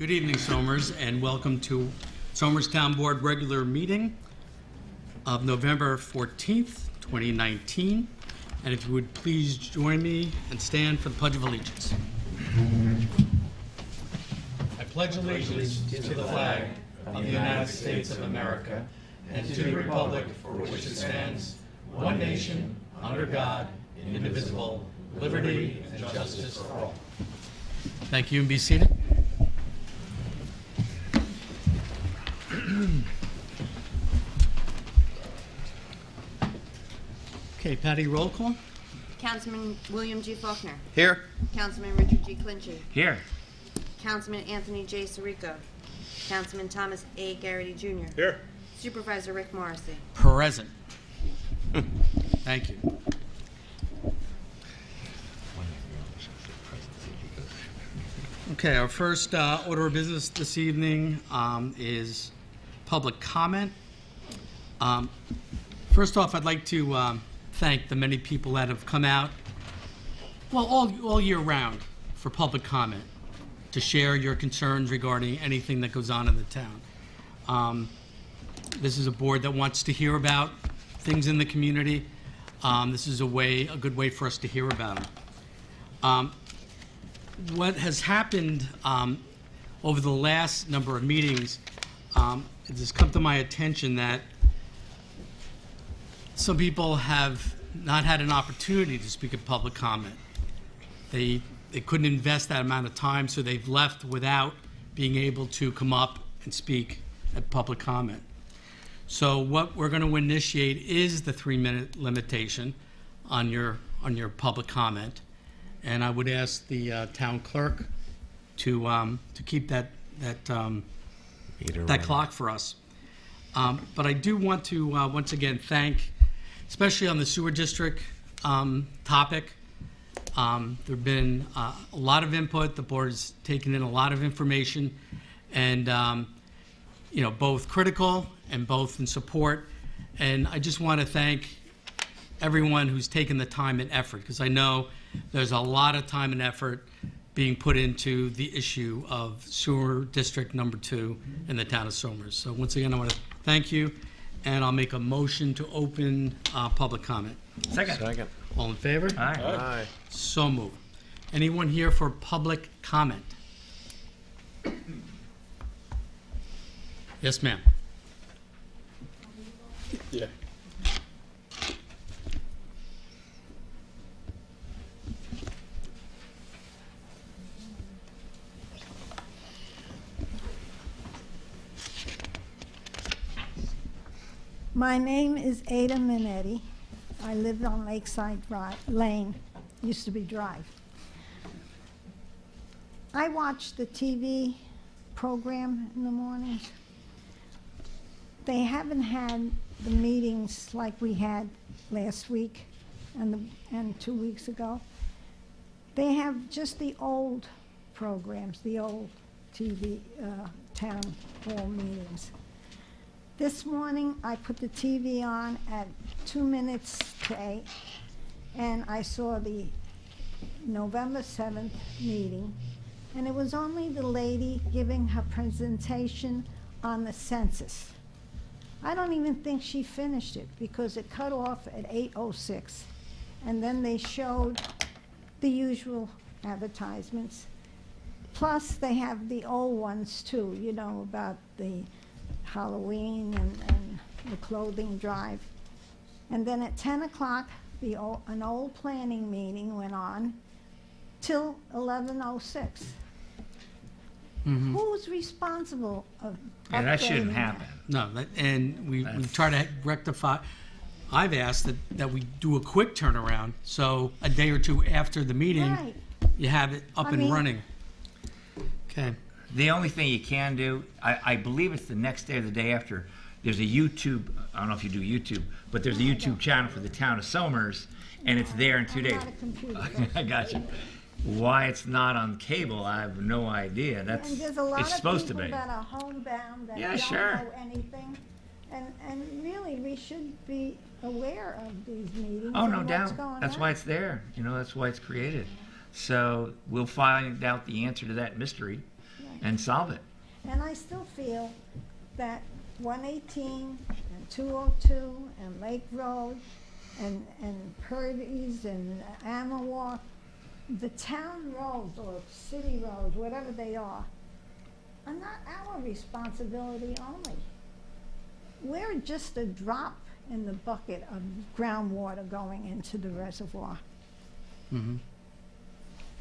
Good evening, Somers, and welcome to Somers Town Board regular meeting of November 14th, 2019. And if you would please join me and stand for the Pledge of Allegiance. I pledge allegiance to the flag of the United States of America and to the republic for which it stands, one nation, under God, indivisible, liberty and justice for all. Thank you, and be seated. Okay, Patty, roll call. Councilman William G. Faulkner. Here. Councilman Richard G. Clinchy. Here. Councilman Anthony J. Sirico. Councilman Thomas A. Garrity Jr. Here. Supervisor Rick Morrissey. Present. Thank you. Okay, our first order of business this evening is public comment. First off, I'd like to thank the many people that have come out, well, all year round for public comment, to share your concerns regarding anything that goes on in the town. This is a board that wants to hear about things in the community. This is a good way for us to hear about them. What has happened over the last number of meetings, it has come to my attention that some people have not had an opportunity to speak at public comment. They couldn't invest that amount of time, so they've left without being able to come up and speak at public comment. So what we're going to initiate is the 3-minute limitation on your public comment. And I would ask the town clerk to keep that clock for us. But I do want to once again thank, especially on the sewer district topic. There have been a lot of input. The board has taken in a lot of information, and both critical and both in support. And I just want to thank everyone who's taken the time and effort, because I know there's a lot of time and effort being put into the issue of sewer district number 2 in the town of Somers. So once again, I want to thank you, and I'll make a motion to open public comment. Second. All in favor? Aye. So moved. Anyone here for public comment? Yes, ma'am. Yeah. My name is Ada Minetti. I live on Lakeside Lane, used to be Drive. I watch the TV program in the mornings. They haven't had the meetings like we had last week and 2 weeks ago. They have just the old programs, the old TV town hall meetings. This morning, I put the TV on at 2 minutes to 8, and I saw the November 7th meeting, and it was only the lady giving her presentation on the census. I don't even think she finished it, because it cut off at 8:06, and then they showed the usual advertisements. Plus, they have the old ones, too, about the Halloween and the clothing drive. And then at 10 o'clock, an old planning meeting went on till 11:06. Mm-hmm. Who's responsible of Yeah, that updating shouldn't happen. No, and we try to rectify. I've asked that we do a quick turnaround, so a day or two after the meeting, Right. you have it up and running. Okay. The only thing you can do, I believe it's the next day or the day after, there's a YouTube, I don't know if you do YouTube, but there's a YouTube channel for the town of Somers, and it's there in 2 I'm days. not a computer person. I got you. Why it's not on cable, I have no idea. And there's a lot It's of supposed to people be. that are homebound that Yeah, don't sure. know anything. And really, we should be aware of these meetings Oh, and no what's doubt. going That's on. why it's there. That's why it's created. So we'll find out the answer to that mystery. Right. and solve it. And I still feel that 118 and 202 and Lake Road and Purdy's and Amawalk, the town roads or city roads, whatever they are not our responsibility only. We're just a drop in the bucket of groundwater going into the reservoir. Mhm.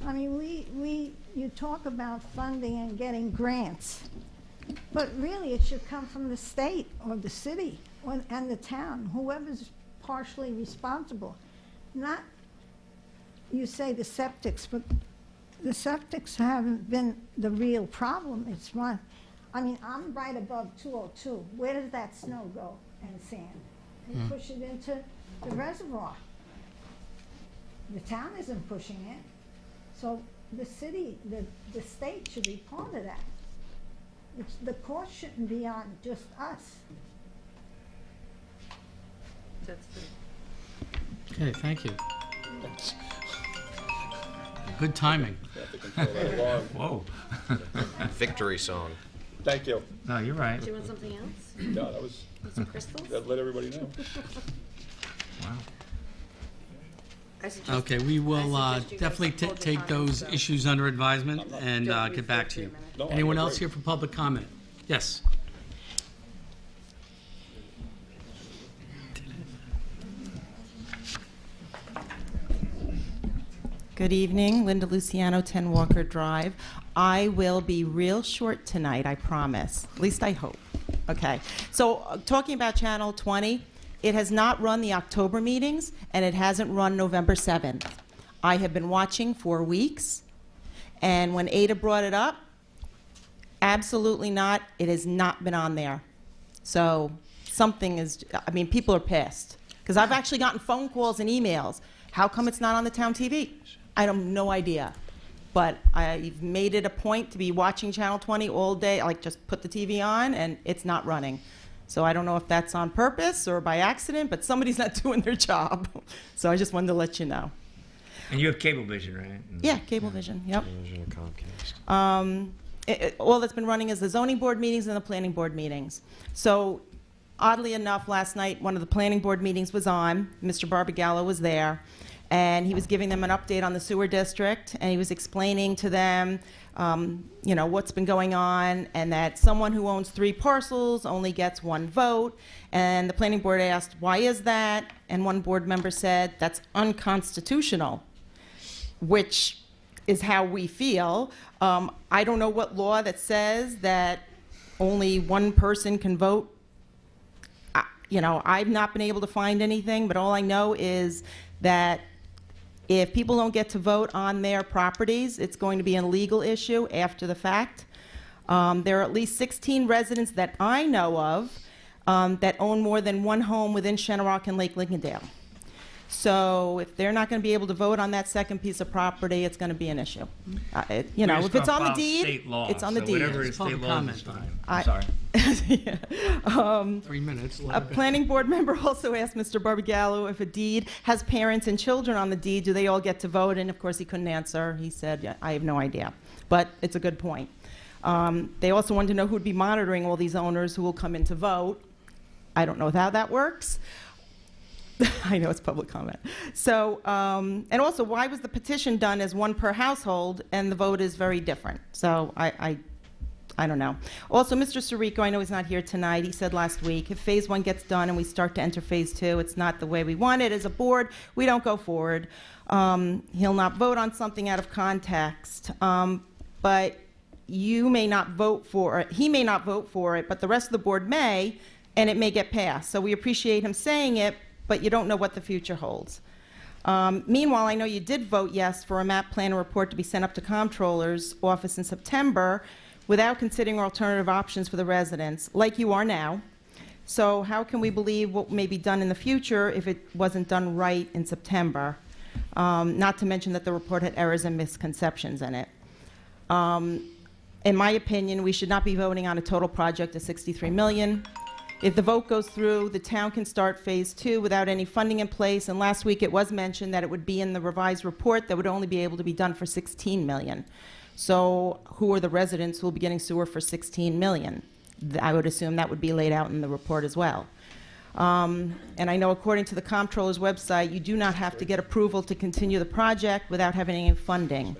I mean, you talk about funding and getting grants, but really it should come from the state or the city and the town, whoever's partially responsible. Not, you say the septics, but the septics haven't been the real problem. It's one, I mean, I'm right above 202. Where does that snow go and sand? And push it into the reservoir. The town isn't pushing it. So the city, the state should be part of that. The cost shouldn't be on just us. That's the Okay, thank you. Good timing. Have to control that alarm. Whoa. Victory song. Thank you. No, you're right. Do you want something else? No, that was, Want some crystals? that let everybody know. Wow. I suggest- Okay, we will I suggest you guys definitely hold your take comments, those so issues under advisement and don't get back refer to you. a minute. No, I Anyone else agree. here for public comment? Yes. Good evening, Linda Luciano, 10 Walker Drive. I will be real short tonight, I promise. At least I hope. Okay. So talking about Channel 20, it has not run the October meetings, and it hasn't run November 7th. I have been watching for weeks, and when Ada brought it up, absolutely not. It has not been on there. So something is, I mean, people are pissed. Because I've actually gotten phone calls and emails. How come it's not on the town TV? I have no idea. But I've made it a point to be watching Channel 20 all day. Like, just put the TV on, and it's not running. So I don't know if that's on purpose or by accident, but somebody's not doing their job. So I just wanted to let you know. And you have Cablevision, right? Yeah, Cablevision, yep. Television and Comcast. All that's been running is the zoning board meetings and the planning board meetings. So oddly enough, last night, one of the planning board meetings was on. Mr. Barbagallo was there, and he was giving them an update on the sewer district, and he was explaining to them, you know, what's been going on, and that someone who owns 3 parcels only gets 1 vote. And the planning board asked, why is that? And one board member said, that's unconstitutional, which is how we feel. I don't know what law that says that only 1 person can vote. You know, I've not been able to find anything, but all I know is that if people don't get to vote on their properties, it's going to be a legal issue after the fact. There are at least 16 residents that I know of that own more than 1 home within Shenorock and Lake Lincolndale. So if they're not going to be able to vote on that second piece of property, it's going to be an issue. You know, We're if just it's on the gonna follow deed, state law, it's on the so deed. Whatever is It's state public law comment is time. fine. I- I'm sorry. 3 minutes. A planning board member also asked Mr. Barbagallo if a deed has parents and children on the deed, do they all get to vote? And of course, he couldn't answer. He said, yeah, I have no idea. But it's a good point. They also wanted to know who would be monitoring all these owners who will come in to vote. I don't know how that works. I know it's public comment. So, and also, why was the petition done as 1 per household and the vote is very different? So I don't know. Also, Mr. Sirico, I know he's not here tonight. He said last week, if phase 1 gets done and we start to enter phase 2, it's not the way we want it as a board. We don't go forward. He'll not vote on something out of context. But you may not vote for it. He may not vote for it, but the rest of the board may, and it may get passed. So we appreciate him saying it, but you don't know what the future holds. Meanwhile, I know you did vote yes for a map plan report to be sent up to Comptroller's office in September without considering alternative options for the residents, like you are now. So how can we believe what may be done in the future if it wasn't done right in September? Not to mention that the report had errors and misconceptions in it. In my opinion, we should not be voting on a total project of $63 million. If the vote goes through, the town can start phase 2 without any funding in place. And last week it was mentioned that it would be in the revised report that would only be able to be done for $16 million. So who are the residents who will be getting sewer for $16 million? I would assume that would be laid out in the report as well. And I know according to the comptroller's website, you do not have to get approval to continue the project without having any funding.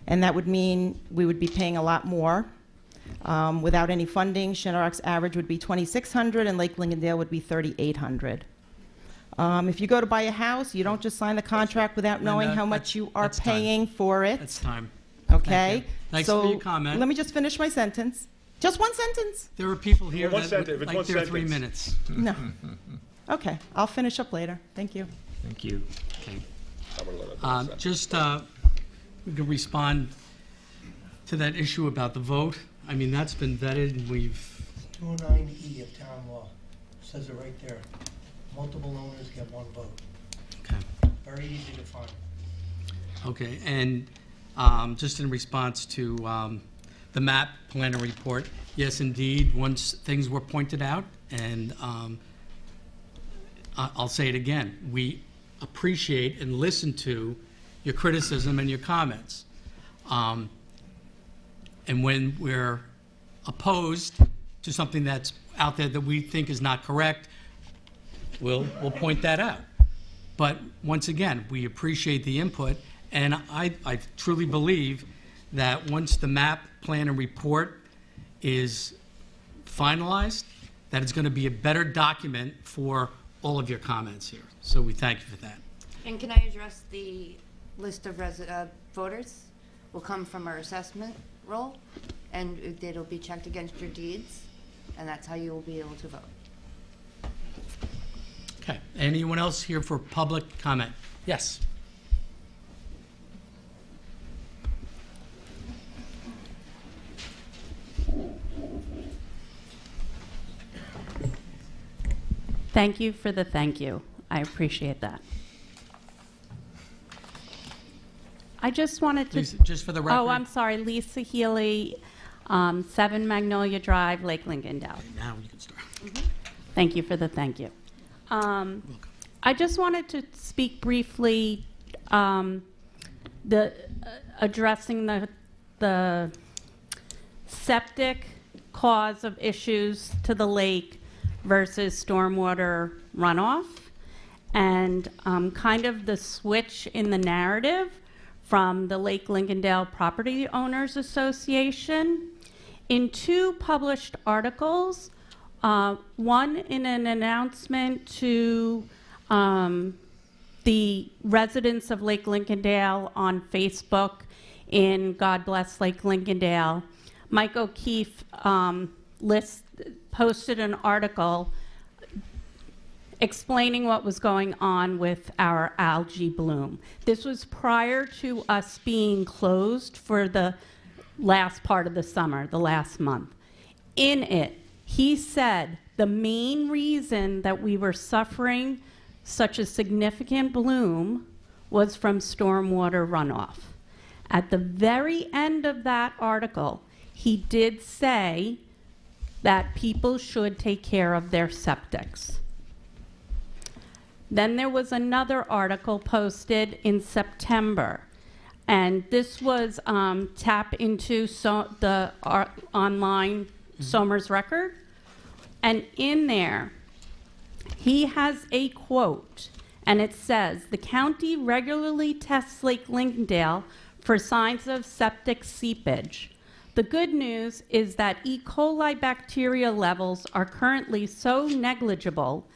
And that would mean we would be paying a lot more. Without any funding, Shinnecock's average would be $2,600 and Lake Lincolndale would be $3,800. If you go to buy a house, you don't just sign the contract without knowing Linda, how much you are that's time. paying for it. That's time. Okay? you. Thanks So for your comment. let me just finish my sentence. Just one sentence. There are people here One that sentence, would if it's like one their 3 sentence. minutes. No. Okay, I'll finish up later. Thank you. Thank you. Okay. I'm gonna let it pass. Just, we can respond to that issue about the vote. I mean, that's been vetted, and we've, 209E of town law says it right there. Multiple owners get one vote. okay. Very easy to find. Okay, and just in response to the map planner report, yes, indeed, once things were pointed out, and I'll say it again, we appreciate and listen to your criticism and your comments. And when we're opposed to something that's out there that we think is not correct, we'll point that out. But once again, we appreciate the input, and I truly believe that once the map plan and report is finalized, that it's going to be a better document for all of your comments here. So we thank you for that. And can I address the list of voters? Will come from our assessment roll, and it'll be checked against your deeds, and that's how you will be able to vote. Okay, anyone else here for public comment? Yes. Thank you for the thank you. I appreciate that. I just wanted to... Please, just for the record. Oh, I'm sorry, Lisa Healy, 7 Magnolia Drive, Lake Lincolndale. Now you can start. Thank you for the thank you. I just wanted to speak briefly, addressing the septic cause of issues to the lake versus stormwater runoff, and kind of the switch in the narrative from the Lake Lincolndale Property Owners Association. In 2 published articles, one in an announcement to the residents of Lake Lincolndale on Facebook in God Bless Lake Lincolndale, Mike O'Keefe posted an article explaining what was going on with our algae bloom. This was prior to us being closed for the last part of the summer, the last month. In it, he said the main reason that we were suffering such a significant bloom was from stormwater runoff. At the very end of that article, he did say that people should take care of their septics. Then there was another article posted in September, and this was tap into the online Somers Record, and in there he has a quote, and it says, "The county regularly tests Lake Lincolndale for signs of septic seepage. The good news is that E. coli bacteria levels are currently so negligible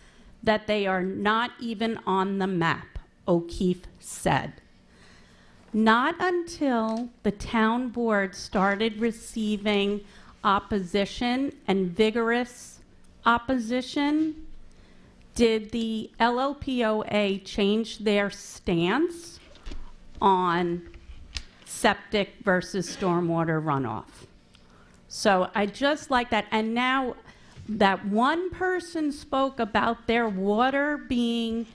that they are not even on the map," O'Keefe said. Not until the town board started receiving opposition and vigorous opposition did the LLPOA change their stance on septic versus stormwater runoff. So I just like that. And now that one person spoke about their water being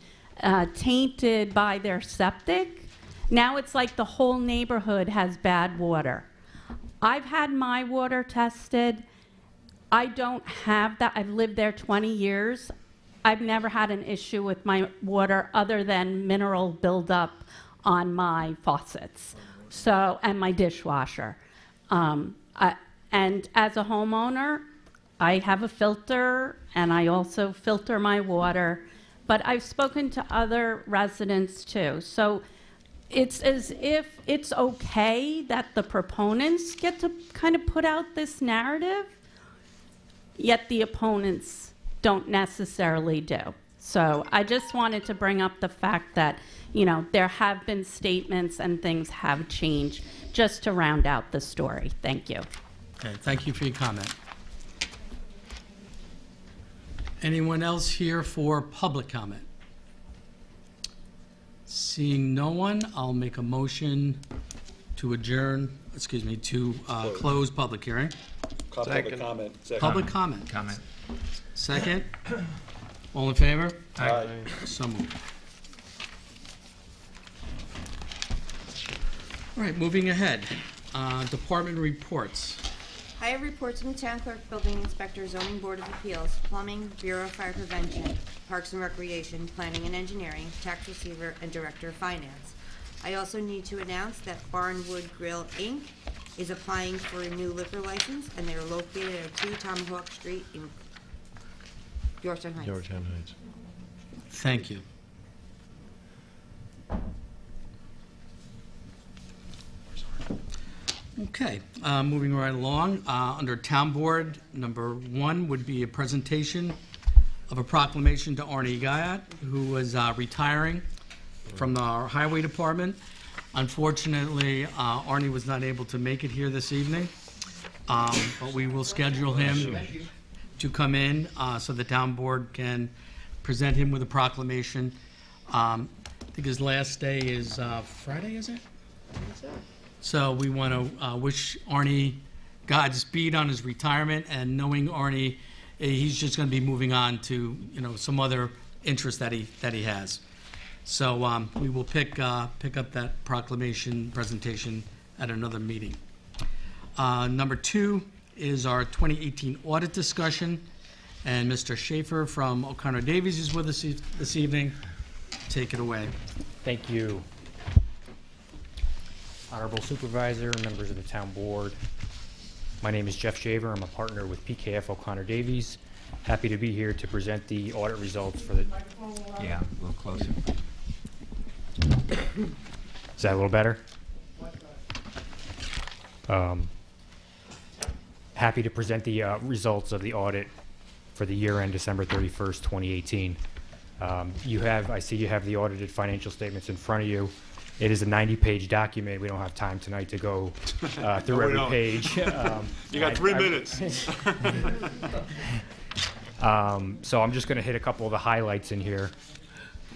tainted by their septic, now it's like the whole neighborhood has bad water. I've had my water tested. I don't have that. I've lived there 20 years. I've never had an issue with my water other than mineral buildup on my faucets. So, and my dishwasher. And as a homeowner, I have a filter and I also filter my water, but I've spoken to other residents too. So it's as if it's okay that the proponents get to kind of put out this narrative, yet the opponents don't necessarily do. So I just wanted to bring up the fact that, you know, there have been statements and things have changed, just to round out the story. Thank you. Okay, thank you for your comment. Anyone else here for public comment? Seeing no one, I'll make a motion to adjourn, to close public hearing. Public comment. Second. Public comment. Comment. Second. All in favor? Aye. So moved. All right, moving ahead. Department reports. I have reports from the town clerk, building inspector, zoning board of appeals, plumbing, Bureau of Fire Prevention, Parks and Recreation, planning and engineering, tax receiver, and director of finance. I also need to announce that Barnwood Grill, Inc. is applying for a new liquor license, and they are located at 2 Tomahawk Street in Georgetown Heights. Georgetown Heights. Thank you. Okay, moving right along. Under Town Board, number 1 would be a presentation of a proclamation to Arnie Guyot, who was retiring from the Highway Department. Unfortunately, Arnie was not able to make it here this evening, but we will schedule him to come in so the Town Board can present him with a proclamation. I think his last day is Friday, is it? So we want to wish Arnie Godspeed on his retirement, and knowing Arnie, he's just going to be moving on to, you know, some other interest that he has. So we will pick up that proclamation presentation at another meeting. Number 2 is our 2018 audit discussion, and Mr. Schaefer from O'Connor Davies is with us this evening. Take it away. Thank you. Honorable Supervisor, members of the Town Board. My name is Jeff Shaver. I'm a partner with PKF O'Connor Davies. Happy to be here to present the audit results for the... Yeah, a little closer. Is that a little better? Happy to present the results of the audit for the year end December 31st, 2018. I see you have the audited financial statements in front of you. It is a 90-page document. We don't have time tonight to go through every page. You got 3 minutes. So I'm just going to hit a couple of the highlights in here.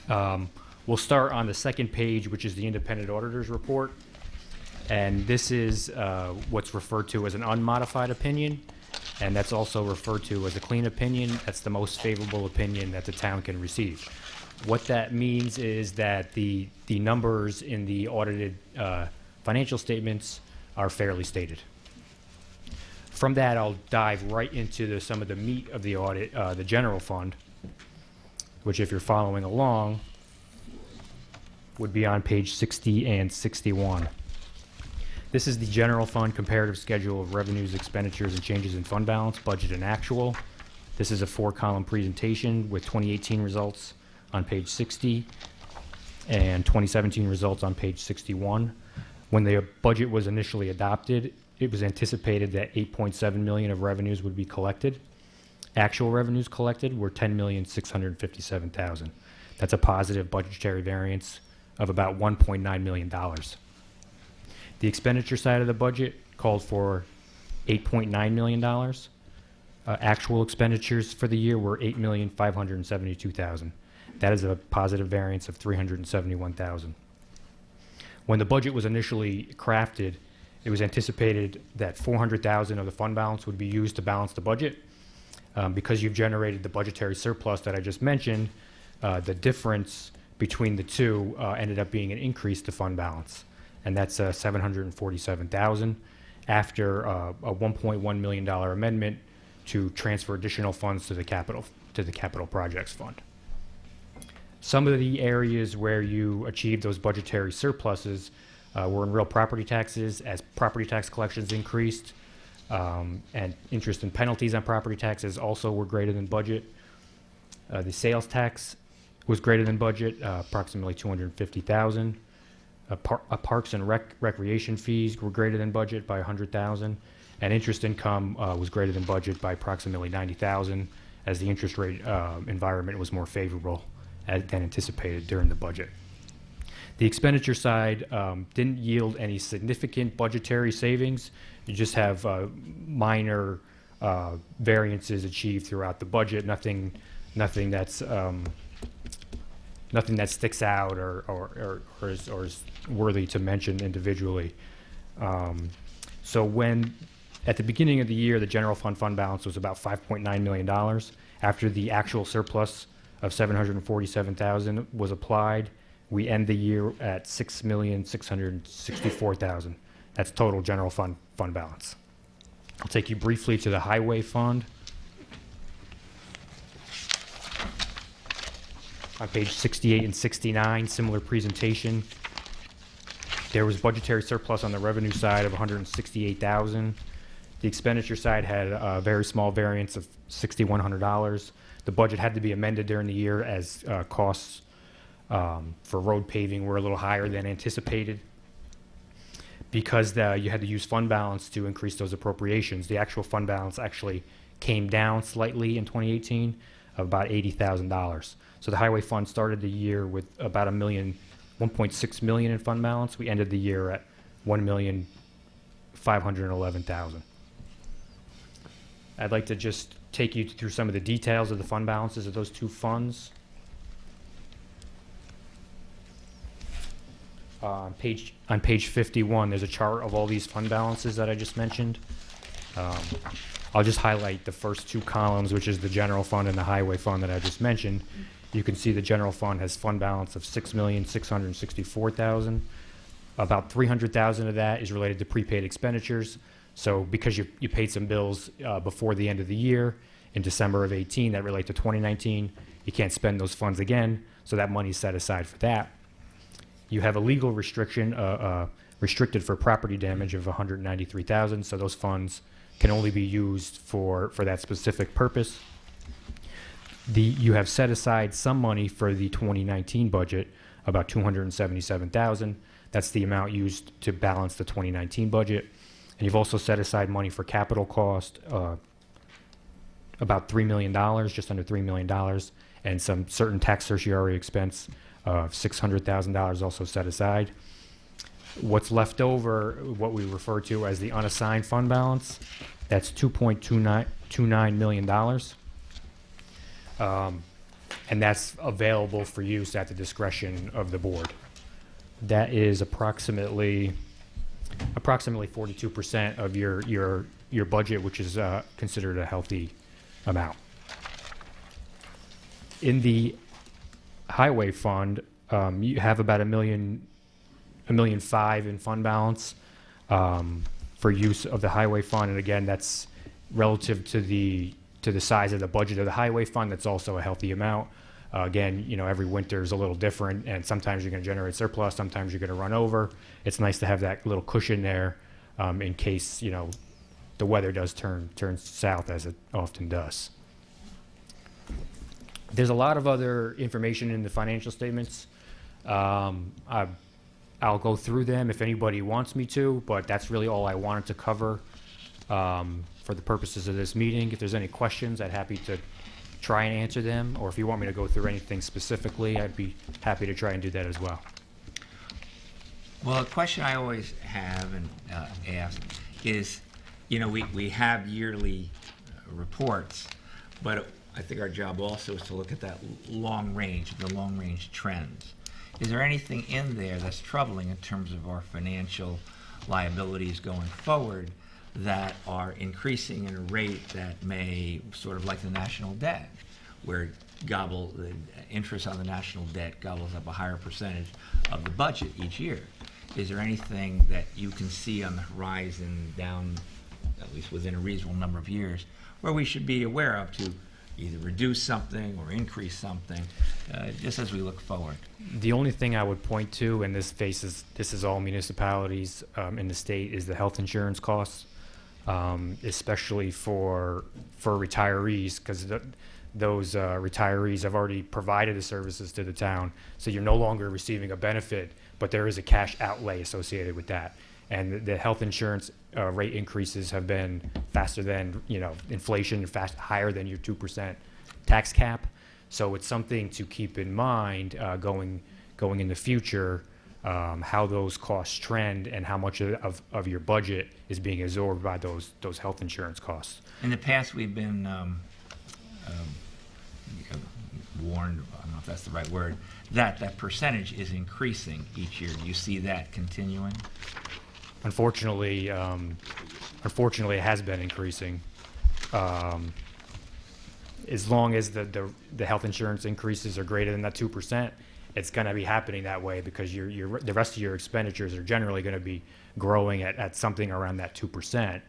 We'll start on the second page, which is the independent auditor's report. And this is what's referred to as an unmodified opinion. And that's also referred to as a clean opinion. That's the most favorable opinion that the town can receive. What that means is that the numbers in the audited financial statements are fairly stated. From that, I'll dive right into some of the meat of the audit, the general fund, which, if you're following along, would be on page 60 and 61. This is the general fund comparative schedule of revenues, expenditures, and changes in fund balance, budget, and actual. This is a 4-column presentation with 2018 results on page 60 and 2017 results on page 61. When the budget was initially adopted, it was anticipated that 8.7 million of revenues would be collected. Actual revenues collected were 10,657,000. That's a positive budgetary variance of about $1.9 million. The expenditure side of the budget called for $8.9 million. Actual expenditures for the year were $8,572,000. That is a positive variance of $371,000. When the budget was initially crafted, it was anticipated that $400,000 of the fund balance would be used to balance the budget. Because you've generated the budgetary surplus that I just mentioned, the difference between the two ended up being an increase to fund balance, and that's $747,000 after a $1.1 million amendment to transfer additional funds to the capital projects fund. Some of the areas where you achieved those budgetary surpluses were in real property taxes as property tax collections increased, and interest and penalties on property taxes also were greater than budget. The sales tax was greater than budget, approximately $250,000. Parks and recreation fees were greater than budget by $100,000, and interest income was greater than budget by approximately $90,000, as the interest rate environment was more favorable than anticipated during the budget. The expenditure side didn't yield any significant budgetary savings. You just have minor variances achieved throughout the budget. Nothing that's nothing that sticks out or is worthy to mention individually. So when at the beginning of the year, the general fund balance was about $5.9 million. After the actual surplus of $747,000 was applied, we end the year at $6,664,000. That's total general fund balance. I'll take you briefly to the highway fund. On page 68 and 69, similar presentation. There was budgetary surplus on the revenue side of $168,000. The expenditure side had a very small variance of $6,100. The budget had to be amended during the year as costs for road paving were a little higher than anticipated. Because you had to use fund balance to increase those appropriations, the actual fund balance actually came down slightly in 2018 of about $80,000. So the highway fund started the year with about $1.6 million in fund balance. We ended the year at $1,511,000. I'd like to just take you through some of the details of the fund balances of those two funds. On page 51, there's a chart of all these fund balances that I just mentioned. I'll just highlight the first two columns, which is the general fund and the highway fund that I just mentioned. You can see the general fund has fund balance of $6,664,000. About $300,000 of that is related to prepaid expenditures. So because you paid some bills before the end of the year in December of 18 that relate to 2019, you can't spend those funds again. So that money is set aside for that. You have a legal restriction, restricted for property damage of $193,000. So those funds can only be used for that specific purpose. You have set aside some money for the 2019 budget, about $277,000. That's the amount used to balance the 2019 budget. And you've also set aside money for capital cost, about $3 million, just under $3 million, and some certain tax certiorari expense of $600,000 also set aside. What's left over, what we refer to as the unassigned fund balance, that's $2.29 million. And that's available for use at the discretion of the board. That is approximately 42% of your budget, which is considered a healthy amount. In the highway fund, you have about $1.5 million in fund balance for use of the highway fund, and again, that's relative to the size of the budget of the highway fund. That's also a healthy amount. Again, every winter is a little different, and sometimes you're going to generate surplus, sometimes you're going to run over. It's nice to have that little cushion there in case the weather does turn south, as it often does. There's a lot of other information in the financial statements. I'll go through them if anybody wants me to, but that's really all I wanted to cover for the purposes of this meeting. If there's any questions, I'd happy to try and answer them, or if you want me to go through anything specifically, I'd be happy to try and do that as well. Well, a question I always have and ask is, we have yearly reports, but I think our job also is to look at that the long range trends. Is there anything in there that's troubling in terms of our financial liabilities going forward that are increasing at a rate that may, sort of like the national debt, where the interest on the national debt gobbles up a higher percentage of the budget each year? Is there anything that you can see on the horizon down, at least within a reasonable number of years, where we should be aware of to either reduce something or increase something, just as we look forward. The only thing I would point to, and this is all municipalities in the state, is the health insurance costs, especially for retirees, because those retirees have already provided the services to the town, so you're no longer receiving a benefit, but there is a cash outlay associated with that. And the health insurance rate increases have been faster than inflation, higher than your 2% tax cap. So it's something to keep in mind going in the future, how those costs trend and how much of your budget is being absorbed by those health insurance costs. In the past, we've been warned, I don't know if that's the right word, that percentage is increasing each year. Do you see that continuing? Unfortunately, it has been increasing. As long as the health insurance increases are greater than that 2%, it's going to be happening that way because the rest of your expenditures are generally going to be growing at something around that 2%.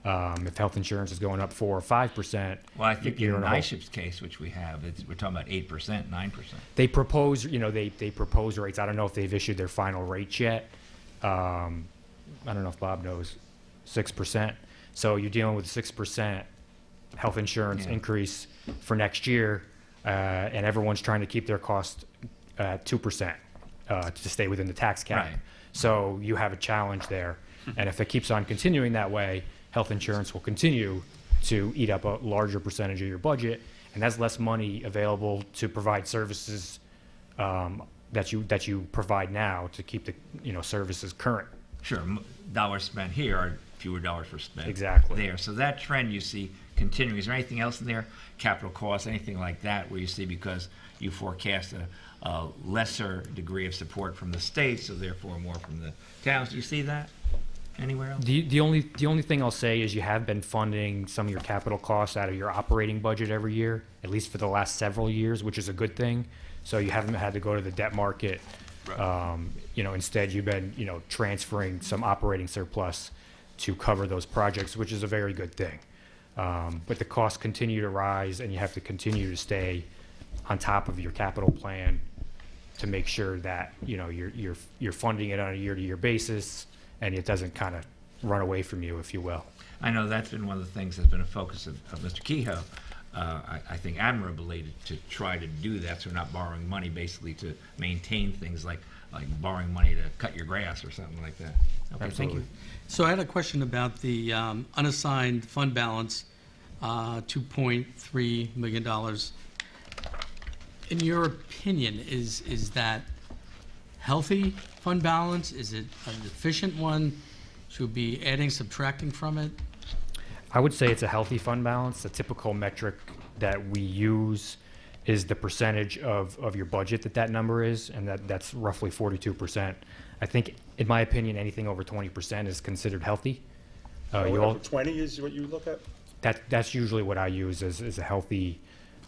If health insurance is going up 4 or 5%, Well, I think you're in in a hole. NISHIP's case, which we have, we're talking about 8%, 9%. They propose, they propose rates. I don't know if they've issued their final rates yet. I don't know if Bob knows, 6%. So you're dealing with 6% health insurance Yeah. increase for next year, and everyone's trying to keep their cost at 2% to stay within the tax cap. Right. So you have a challenge there. And if it keeps on continuing that way, health insurance will continue to eat up a larger percentage of your budget, and that's less money available to provide services that you provide now to keep the services current. Sure, dollars spent here are fewer dollars were spent Exactly. there. So that trend you see continuing. Is there anything else in there, capital costs, anything like that, where you see because you forecast a lesser degree of support from the state, so therefore more from the towns? Do you see that anywhere else? The only thing I'll say is you have been funding some of your capital costs out of your operating budget every year, at least for the last several years, which is a good thing. So you haven't had to go to the debt market. Instead you've been, transferring some operating surplus to cover those projects, which is a very good thing. But the costs continue to rise, and you have to continue to stay on top of your capital plan to make sure that you're funding it on a year-to-year basis, and it doesn't kind of run away from you, if you will. I know that's been one of the things that's been a focus of Mr. Kehoe. I think admirably to try to do that, so we're not borrowing money basically to maintain things like borrowing money to cut your grass or something like that. Okay, thank you. So I had a question about the unassigned fund balance, $2.3 million. In your opinion, is that healthy fund balance? Is it an efficient one? Should we be adding, subtracting from it? I would say it's a healthy fund balance. The typical metric that we use is the percentage of your budget that number is, and that's roughly 42%. I think, in my opinion, anything over 20% is considered healthy. 20 is what you look at? That's usually what I use as a healthy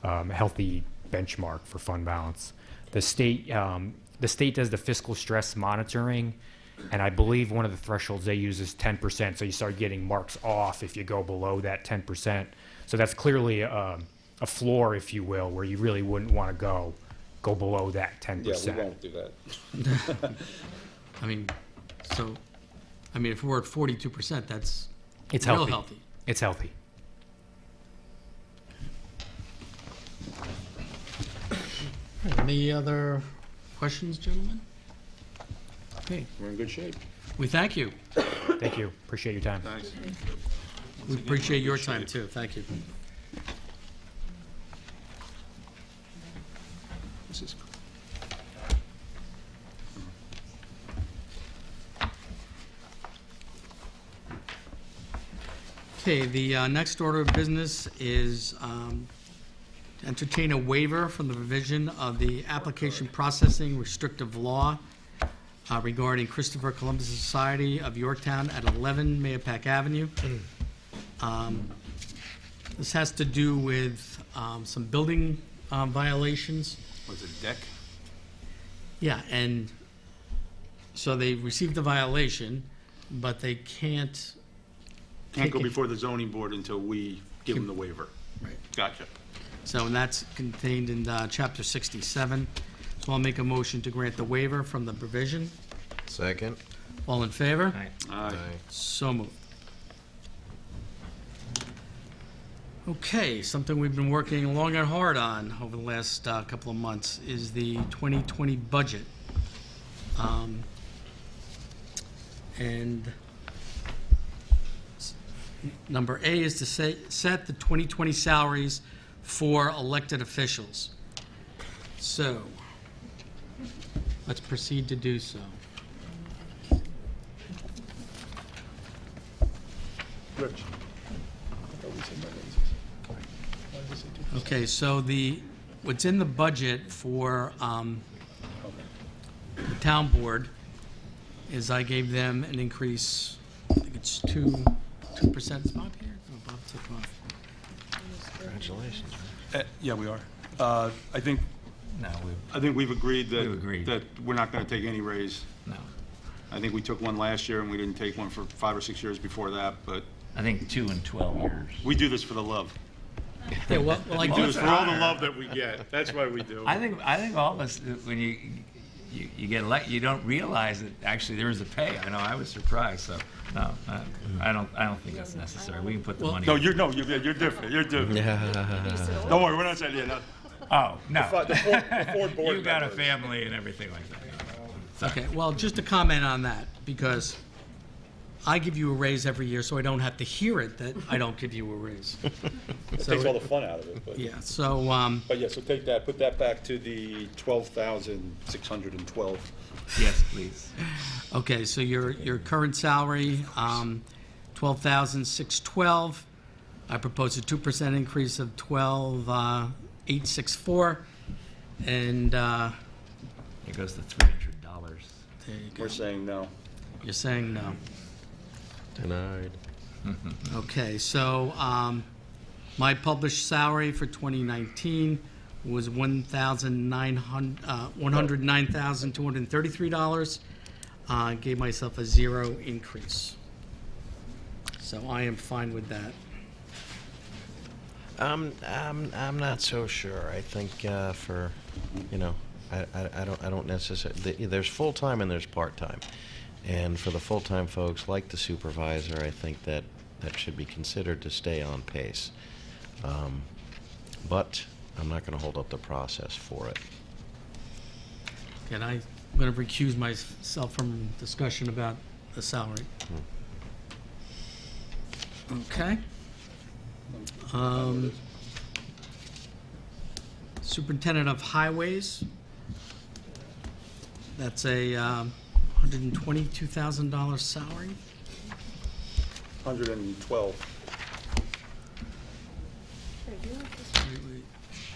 benchmark for fund balance. The state does the fiscal stress monitoring, and I believe one of the thresholds they use is 10%. So you start getting marks off if you go below that 10%. So that's clearly a floor, if you will, where you really wouldn't want to go below that 10%. Yeah, we won't do that. if we're at 42%, that's It's real healthy. healthy. It's healthy. Any other questions, gentlemen? Okay, We're in good shape. we thank you. Thank you. Appreciate your time. Thanks. We appreciate your time, too. Thank you. This is Okay, the next order of business is entertain a waiver from the provision of the application processing restrictive law regarding Christopher Columbus Society of Yorktown at 11 Mayapack Avenue. This has to do with some building violations. Was it deck? Yeah, and so they received the violation, but they can't. Can't go take it- before the zoning board until we give them the waiver. Right. Gotcha. So, and that's contained in Chapter 67. So I'll make a motion to grant the waiver from the provision. Second. All in favor? Right. Aye. So moved. Okay, something we've been working long and hard on over the last couple of months is the 2020 budget. And number A is to set the 2020 salaries for elected officials. So, let's proceed to do so. Rich. Okay, so what's in the budget for the town board is I gave them an increase, I think it's 2%. Is Bob here? Oh, Bob took off. Congratulations. Yeah, we are. I think No, we've agreed that. We've agreed. That we're not gonna take any raise. no. I think we took one last year and we didn't take one for 5 or 6 years before that, but I think 2 and 12 years. we do this for the love. Yeah, well, I We do do this for all the love that we get. That's why we do. I think all of us, when you get elected, you don't realize that actually there is a pay. I know, I was surprised, so, no, I don't think that's necessary. We can put the money. No, you're different. You're different. Don't worry, we're not saying, yeah, no. Oh, no. The Ford board You got a members. family and everything like that. Sorry. Okay, well, just to comment on that, because I give you a raise every year, so I don't have to hear it that I don't give you a raise. It takes all the fun out of it, but. Yeah, so, But yeah, so take that, put that back to the 12,612. Yes, please. okay, so your current salary, 12,612. I propose a 2% increase of 12,864, and It goes to $300. there you go. We're saying no. You're saying no. Denied. Okay, so my published salary for 2019 was $109,233. Gave myself a 0 increase. So I am fine with that. I'm not so sure. I think for, I don't necessarily. There's full time and there's part time, and for the full time folks like the supervisor, I think that should be considered to stay on pace. But I'm not going to hold up the process for it. And I'm going to recuse myself from discussion about the salary. Okay. Superintendent of Highways. That's a $122,000 salary. 112.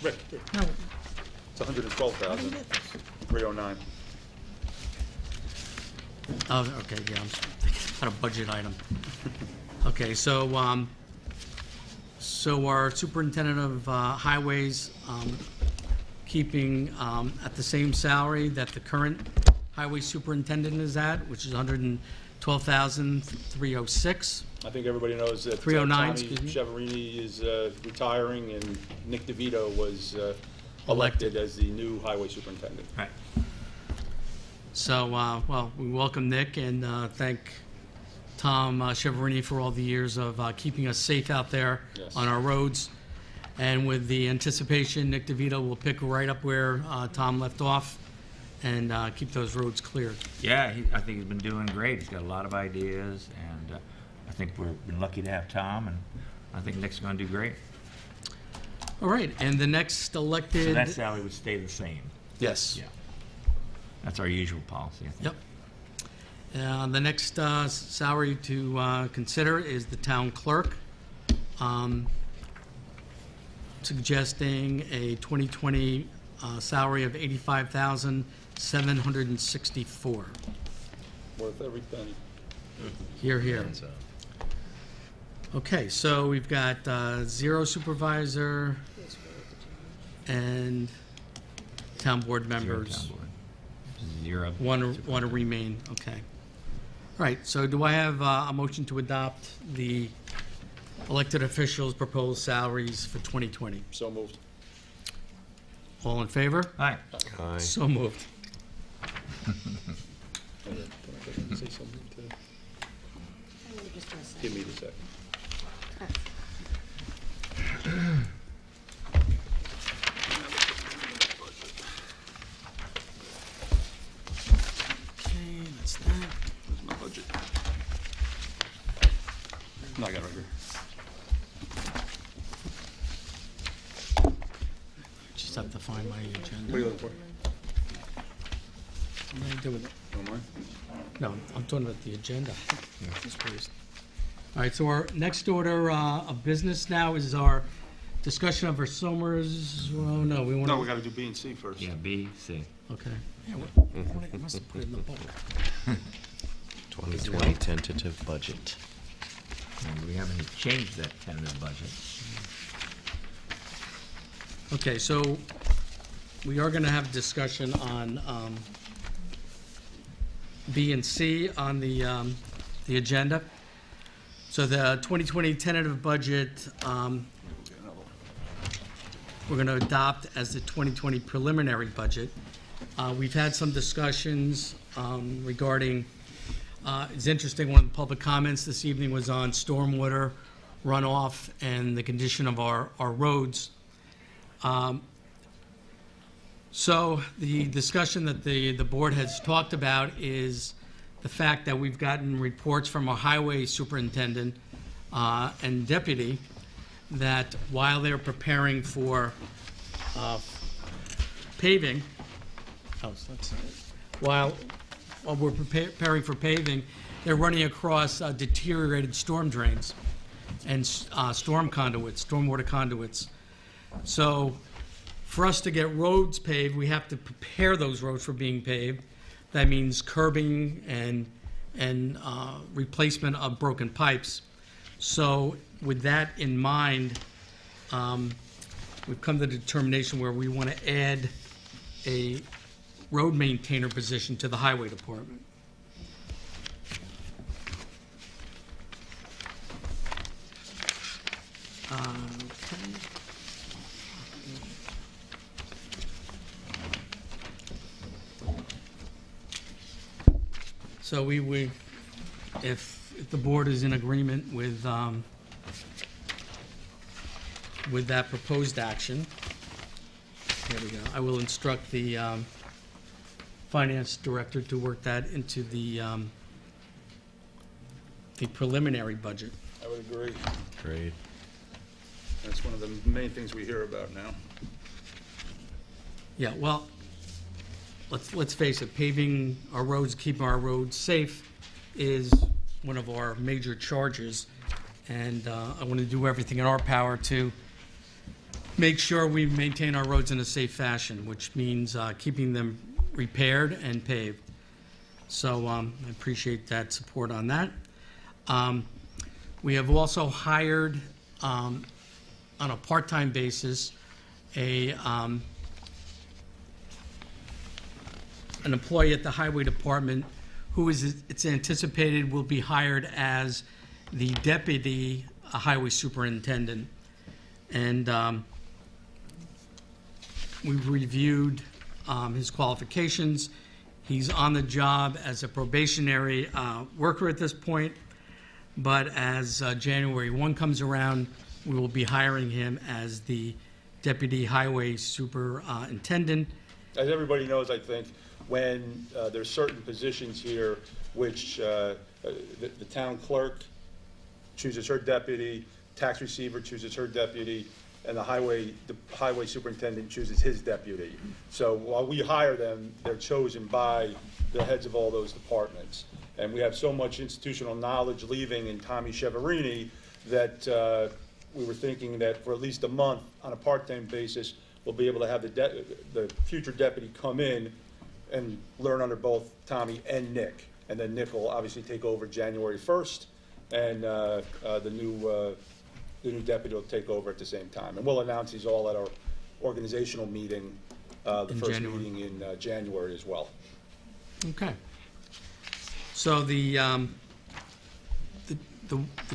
Rick, No, it's 112,309. oh, okay, yeah, I'm thinking about a budget item. Okay, so, our superintendent of highways, keeping at the same salary that the current highway superintendent is at, which is $112,306. I think everybody knows that 309, Tommy excuse me. Cheverini is retiring, and Nick DeVito was Elected. elected as the new highway superintendent. Right. So, well, we welcome Nick and thank Tom Cheverini for all the years of keeping us safe out there Yes. on our roads. And with the anticipation, Nick DeVito will pick right up where Tom left off and keep those roads cleared. Yeah, I think he's been doing great. He's got a lot of ideas, and I think we've been lucky to have Tom, and I think Nick's going to do great. All right, and the next So elected... that salary would stay the same. Yes. Yeah. That's our usual policy, I think. Yep. The next salary to consider is the town clerk, suggesting a 2020 salary of $85,764. Worth every penny. Here, here. Okay, so we've got 0 supervisor and town board Zero members. town board. Zero. Want to remain, okay. All right, so do I have a motion to adopt the elected officials' proposed salaries for 2020? So moved. All in favor? Aye. Aye. So moved. Give me the second. Okay, that's that. There's my budget. No, I got it right here. Just have to find my agenda. What are you looking for? What do I do with it? Oh, mine? No, I'm talking about the agenda. Yes, please. All right, so our next order of business now is our discussion of our Somers, well, no, we want to... No, we gotta do B and C first. Yeah, B, C. Okay. Yeah, I must have put it in the book. 2020 tentative budget. And we haven't changed that tentative budget. Okay, so we are going to have discussion on B and C on the agenda. So the 2020 tentative budget, we're going to adopt as the 2020 preliminary budget. We've had some discussions regarding, it's interesting, one of the public comments this evening was on stormwater runoff and the condition of our roads. So the discussion that the board has talked about is the fact that we've gotten reports from our highway superintendent and deputy that while they're preparing for paving, while we're preparing for paving, they're running across deteriorated storm drains and stormwater conduits. So for us to get roads paved, we have to prepare those roads for being paved. That means curbing and replacement of broken pipes. So with that in mind, we've come to the determination where we want to add a road maintainer position to the highway department. Okay. So if the board is in agreement with that proposed action, there we go. I will instruct the finance director to work that into the preliminary budget. I would agree. Great. That's one of the main things we hear about now. Yeah, well, let's face it, paving our roads, keeping our roads safe is one of our major charges. And I want to do everything in our power to make sure we maintain our roads in a safe fashion, which means keeping them repaired and paved. So I appreciate that support on that. We have also hired, on a part-time basis, an employee at the highway department who it's anticipated will be hired as the deputy highway superintendent. And we've reviewed his qualifications. He's on the job as a probationary worker at this point, but as January 1 comes around, we will be hiring him as the deputy highway superintendent. As everybody knows, I think, when there's certain positions here which the town clerk chooses her deputy, tax receiver chooses her deputy, and the highway superintendent chooses his deputy. So while we hire them, they're chosen by the heads of all those departments. And we have so much institutional knowledge leaving in Tommy Cheverini that we were thinking that for at least a month, on a part-time basis, we'll be able to have the future deputy come in and learn under both Tommy and Nick. And then Nick will obviously take over January 1st, and the new deputy will take over at the same time. And we'll announce these all at our organizational meeting, the first January. meeting in January as well. Okay. So the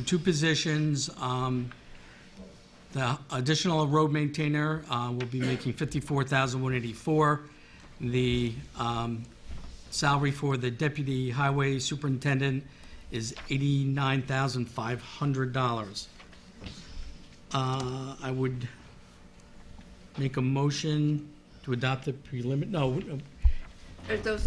two positions, The additional road maintainer will be making $54,184. The salary for the deputy highway superintendent is $89,500. I would make a motion to adopt the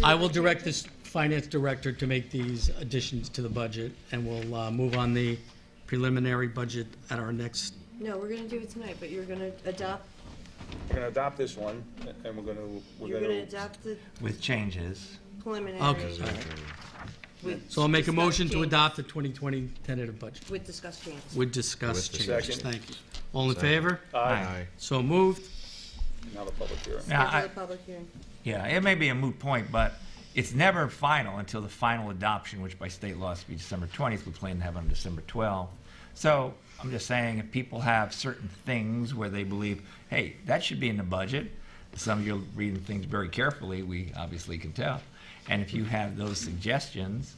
I will direct this finance director to make these additions to the budget, and we'll move on the preliminary budget at our next. No, we're gonna do it tonight, but you're gonna adopt, We're gonna adopt this one, and we're you're gonna, gonna adopt the With changes. preliminary. Okay, all right. with So I'll make a discussed motion to changes. adopt the 2020 tentative budget With discussed changes. with discussed With the changes. second. Thank you. All in favor? aye, So moved. now the public hearing. Now, Schedule I- a public hearing. Yeah, it may be a moot point, but it's never final until the final adoption, which by state law is to be December 20th. We plan to have on December 12th. So I'm just saying, if people have certain things where they believe, hey, that should be in the budget, some of you are reading things very carefully, we obviously can tell. And if you have those suggestions,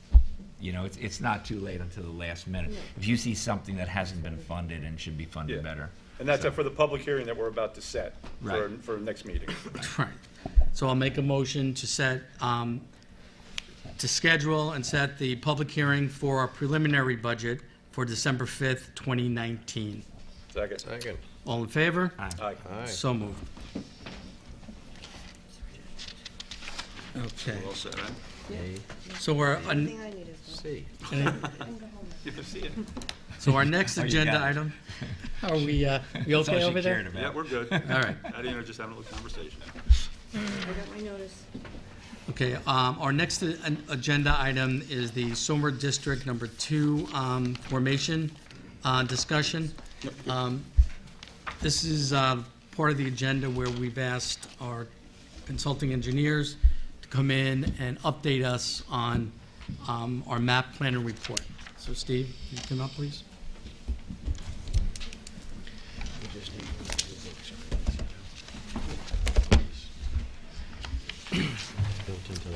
you know, it's not too late until the last minute. If you see something that hasn't been funded and should be funded Yeah. better. And that's it for the public hearing that we're about to set Right. for next meeting. Right. So I'll make a motion to set, to schedule and set the public hearing for our preliminary budget for December 5th, 2019. Second. Second. All in favor? Aye. Aye. So moved. Okay. Well said, right? So we're, Everything I need is done. See. You can see it. so our next Oh, you agenda got it. item, are we That's okay all she over there? cared about. Yeah, we're good. All right. I didn't know, just having a little conversation. I got my notice. Okay, our next agenda item is the Somer District Number 2 formation discussion. This is part of the agenda where we've asked our consulting engineers to come in and update us on our map plan and report. So Steve, can you come up, please?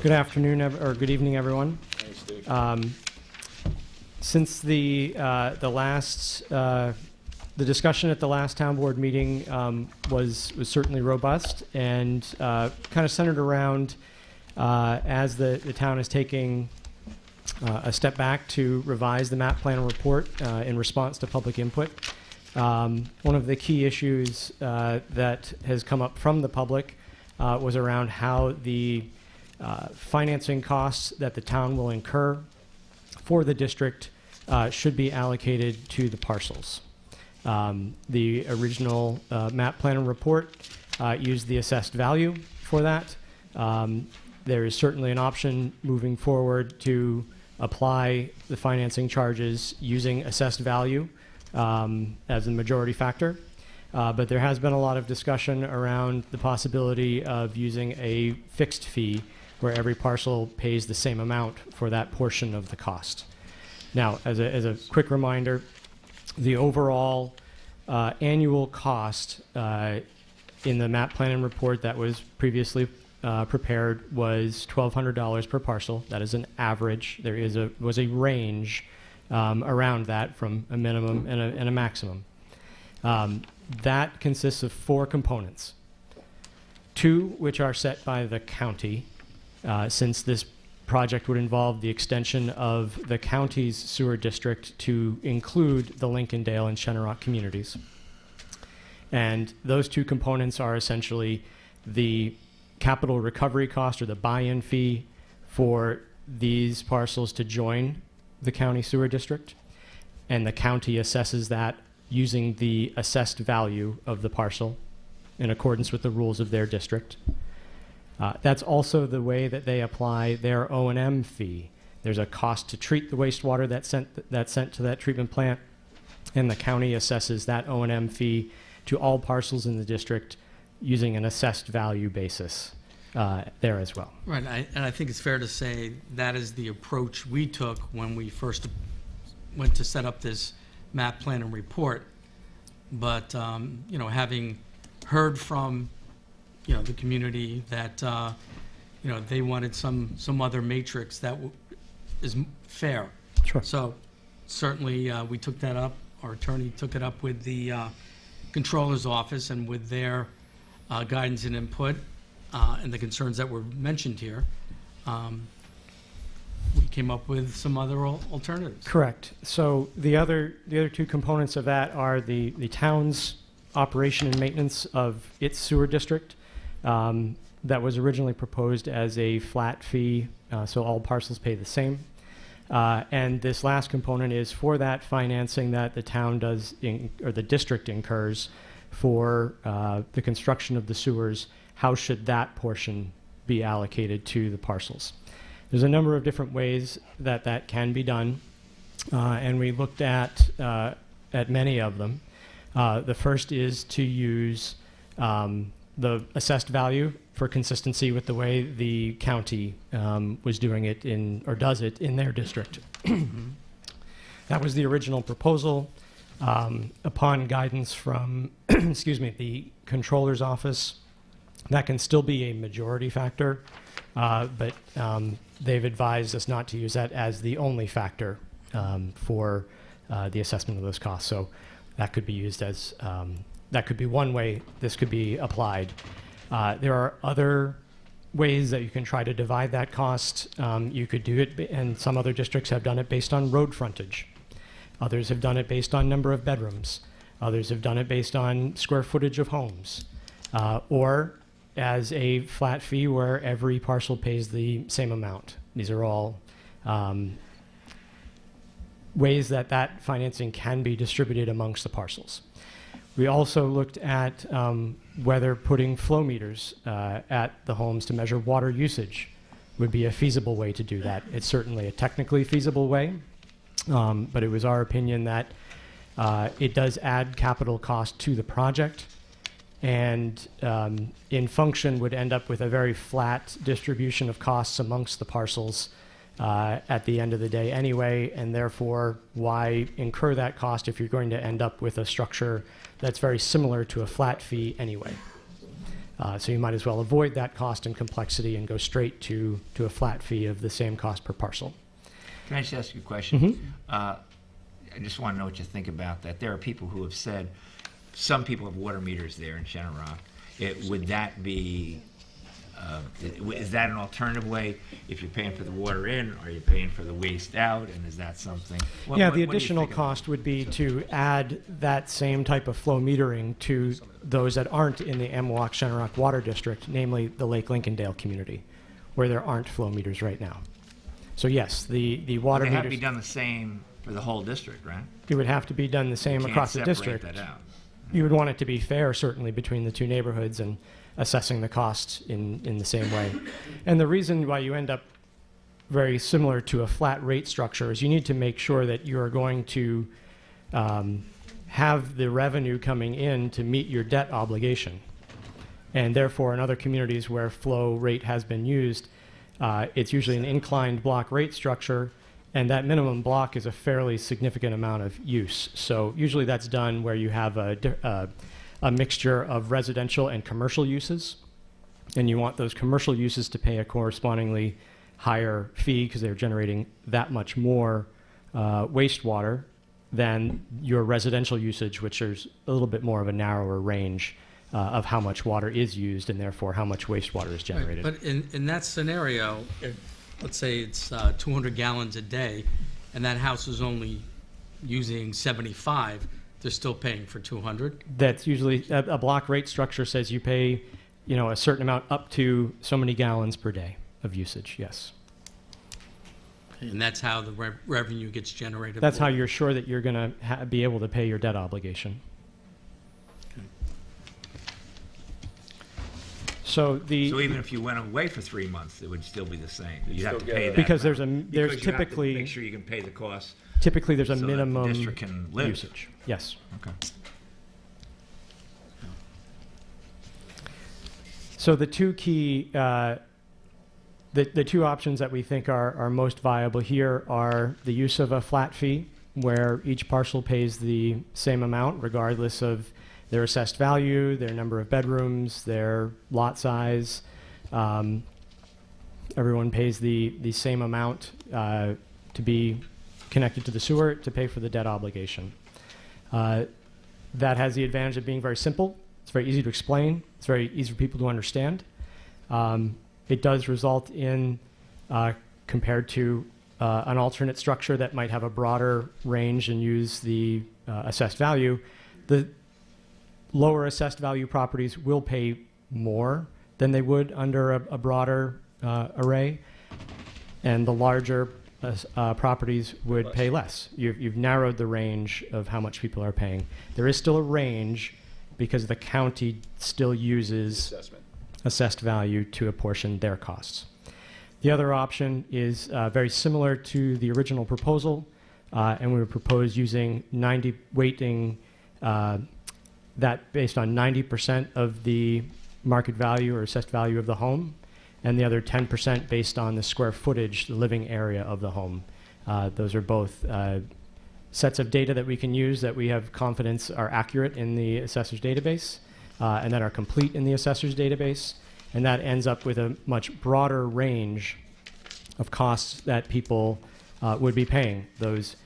Good afternoon, or good evening, everyone. Thanks, Steve. Since the last the discussion at the last town board meeting was certainly robust and kind of centered around as the town is taking a step back to revise the map plan and report in response to public input. One of the key issues that has come up from the public was around how the financing costs that the town will incur for the district should be allocated to the parcels. The original map plan and report used the assessed value for that. There is certainly an option moving forward to apply the financing charges using assessed value as a majority factor. But there has been a lot of discussion around the possibility of using a fixed fee where every parcel pays the same amount for that portion of the cost. Now, as a quick reminder, the overall annual cost in the map plan and report that was previously prepared was $1,200 per parcel. That is an average. There was a range around that from a minimum and a maximum. That consists of 4 components. 2 which are set by the county, since this project would involve the extension of the county's sewer district to include the Lincolndale and Shenorock communities. And those 2 components are essentially the capital recovery cost or the buy-in fee for these parcels to join the county sewer district, and the county assesses that using the assessed value of the parcel in accordance with the rules of their district. That's also the way that they apply their O&M fee. There's a cost to treat the wastewater that's sent to that treatment plant, and the county assesses that O&M fee to all parcels in the district using an assessed value basis there as well. Right, and I think it's fair to say that is the approach we took when we first went to set up this map plan and report. But, you know, having heard from, you know, the community that, you know, they wanted some other matrix that is fair. Sure. So certainly we took that up, our attorney took it up with the Controller's Office, and with their guidance and input and the concerns that were mentioned here, we came up with some other alternatives. Correct. So the other two components of that are the town's operation and maintenance of its sewer district. That was originally proposed as a flat fee, so all parcels pay the same. And this last component is for that financing that the town does, or the district incurs for the construction of the sewers. How should that portion be allocated to the parcels? There's a number of different ways that that can be done, and we looked at many of them. The first is to use the assessed value for consistency with the way the county was doing it or does it in their district. That was the original proposal. Upon guidance from, the Controller's Office, that can still be a majority factor, but they've advised us not to use that as the only factor for the assessment of those costs. So that could be used as, that could be one way this could be applied. There are other ways that you can try to divide that cost. You could do it, and some other districts have done it based on road frontage. Others have done it based on number of bedrooms. Others have done it based on square footage of homes. Or as a flat fee where every parcel pays the same amount. These are all ways that that financing can be distributed amongst the parcels. We also looked at whether putting flow meters at the homes to measure water usage would be a feasible way to do that. It's certainly a technically feasible way, but it was our opinion that it does add capital cost to the project, and in function would end up with a very flat distribution of costs amongst the parcels at the end of the day anyway, and therefore why incur that cost if you're going to end up with a structure that's very similar to a flat fee anyway. So you might as well avoid that cost and complexity and go straight to a flat fee of the same cost per parcel. Can I just ask you a question? I just want to know what you think about that. There are people who have said, some people have water meters there in Shannon Rock. Would that be, is that an alternative way? If you're paying for the water in, are you paying for the waste out, and is that something? Yeah, the additional cost would be to add that same type of flow metering to those that aren't in the Amwalk Shannon Rock Water District, namely the Lake Lincolndale community, where there aren't flow meters right now. So yes, the water They meters. have to be done the same for the whole district, right? It would have to be done the same You can't across the separate district. that out. You would want it to be fair, certainly, between the two neighborhoods and assessing the cost in the same way. And the reason why you end up very similar to a flat rate structure is you need to make sure that you are going to have the revenue coming in to meet your debt obligation. And therefore, in other communities where flow rate has been used, it's usually an inclined block rate structure, and that minimum block is a fairly significant amount of use. So usually that's done where you have a mixture of residential and commercial uses, and you want those commercial uses to pay a correspondingly higher fee because they're generating that much more wastewater than your residential usage, which is a little bit more of a narrower range of how much water is used and therefore how much wastewater is generated. Right, but in that scenario, if, let's say it's 200 gallons a day, and that house is only using 75, they're still paying for 200? That's usually, a block rate structure says you pay, a certain amount up to so many gallons per day of usage, yes. And that's how the revenue gets generated? That's how for- you're sure that you're going to be able to pay your debt obligation. So So even if you went away for 3 months, it would still be the same. You'd have to still pay get that. Because amount. there's Because you have to typically- make sure you can pay the costs. Typically, there's a So that the minimum district can live. usage. Yes. Okay. So the two key, the two options that we think are most viable here are the use of a flat fee, where each parcel pays the same amount regardless of their assessed value, their number of bedrooms, their lot size. Everyone pays the same amount to be connected to the sewer to pay for the debt obligation. That has the advantage of being very simple. It's very easy to explain. It's very easy for people to understand. It does result in, compared to an alternate structure that might have a broader range and use the assessed value, the lower assessed value properties will pay more than they would under a broader array, and the larger properties would pay less. You've narrowed the range of how much people are paying. There is still a range because the county still uses Assessment. assessed value to apportion their costs. The other option is very similar to the original proposal, and we would propose using weighting that based on 90% of the market value or assessed value of the home, and the other 10% based on the square footage, the living area of the home. Those are both sets of data that we can use that we have confidence are accurate in the assessor's database and that are complete in the assessor's database. And that ends up with a much broader range of costs that people would be paying. Those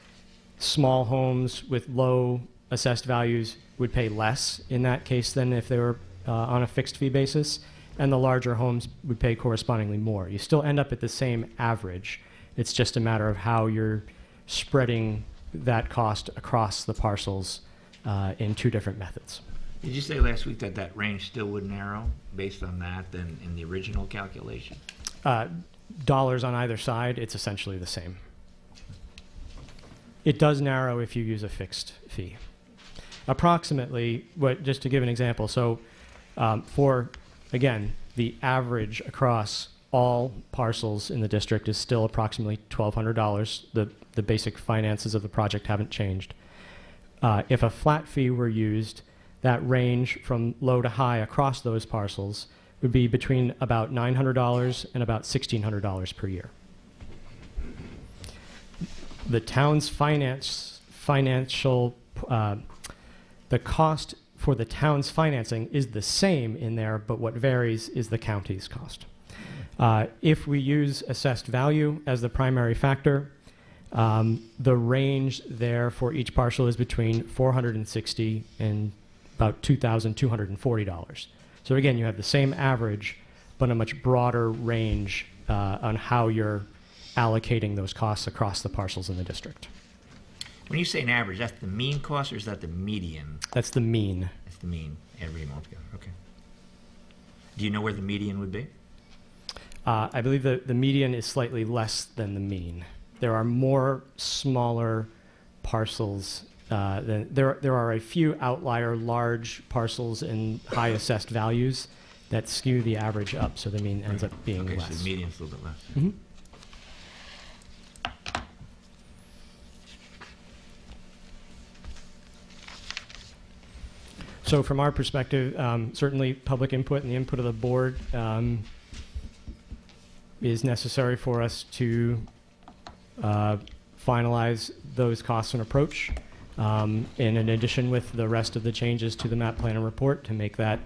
small homes with low assessed values would pay less in that case than if they were on a fixed fee basis, and the larger homes would pay correspondingly more. You still end up at the same average. It's just a matter of how you're spreading that cost across the parcels in two different methods. Did you say last week that that range still would narrow based on that than in the original calculation? Dollars on either side, it's essentially the same. It does narrow if you use a fixed fee. Approximately, just to give an example, so for, again, the average across all parcels in the district is still approximately $1,200. The basic finances of the project haven't changed. If a flat fee were used, that range from low to high across those parcels would be between about $900 and about $1,600 per year. The town's the cost for the town's financing is the same in there, but what varies is the county's cost. If we use assessed value as the primary factor, the range there for each parcel is between $460 and about $2,240. So again, you have the same average, but a much broader range on how you're allocating those costs across the parcels in the district. When you say an average, that's the mean cost or is that the median? That's the mean. That's the mean, everything altogether, okay. Do you know where the median would be? I believe the median is slightly less than the mean. There are more smaller parcels. There are a few outlier large parcels in high assessed values that skew the average up, so the mean ends up being okay, less. so the median's a little bit less. Mhm. So from our perspective, certainly public input and the input of the board is necessary for us to finalize those costs and approach. In addition with the rest of the changes to the map plan and report to make that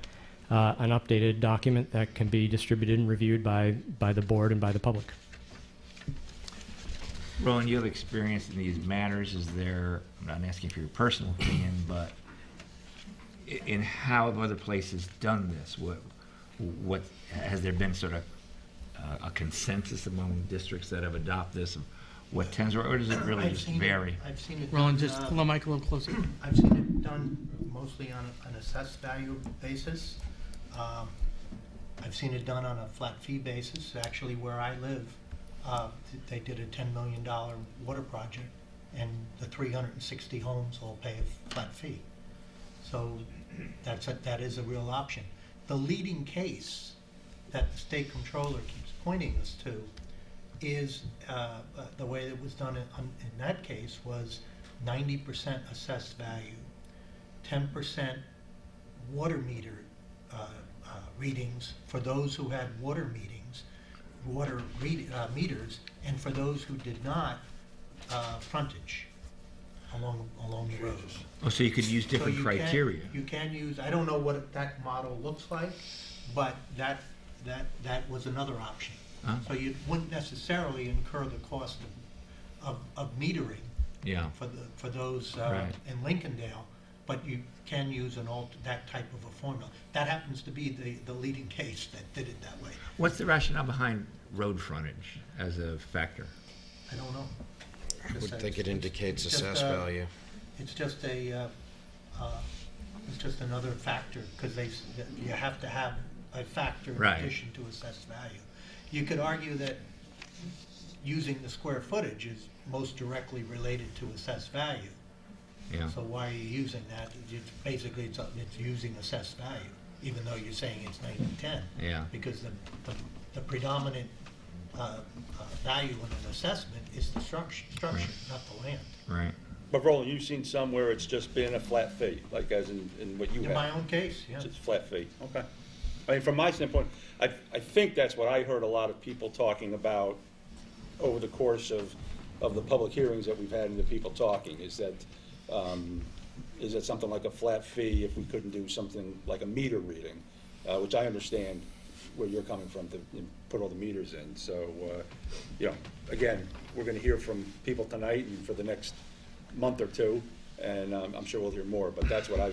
an updated document that can be distributed and reviewed by the board and by the public. Roland, you have experience in these matters. Is there, I'm not asking for your personal opinion, but in how have other places done this? What has there been sort of a consensus among districts that have adopted this? Of what tends, or does it really just vary? I've seen it Roland, done, just pull the mic a little closer. I've seen it done mostly on an assessed value basis. I've seen it done on a flat fee basis. Actually, where I live, they did a $10 million water project, and the 360 homes all pay a flat fee. So that is a real option. The leading case that the state comptroller keeps pointing us to is the way it was done in that case was 90% assessed value, 10% water meter readings for those who had water meters, and for those who did not, frontage along the roads. Oh, so you could use different criteria. You can use, I don't know what that model looks like, but that was another option. Huh? So you wouldn't necessarily incur the cost of metering Yeah. for those Right. in Lincolndale, but you can use that type of a formula. That happens to be the leading case that did it that way. What's the rationale behind road frontage as a factor? I don't know. I would Just think it indicates it's just, assessed value. It's just it's just another factor, because you have to have a factor in Right. addition to assessed value. You could argue that using the square footage is most directly related to assessed value. Yeah. So why are you using that? Basically, it's using assessed value, even though you're saying it's 90-10. Yeah. Because the predominant value in an assessment is the structure, not the land. Right. But Roland, you've seen some where it's just been a flat fee, like as in what you have? In my own case, yeah. Just flat fee, okay. I mean, from my standpoint, I think that's what I heard a lot of people talking about over the course of the public hearings that we've had and the people talking, is that something like a flat fee if we couldn't do something like a meter reading, which I understand where you're coming from to put all the meters in. So, again, we're gonna hear from people tonight and for the next month or two, and I'm sure we'll hear more, but that's what I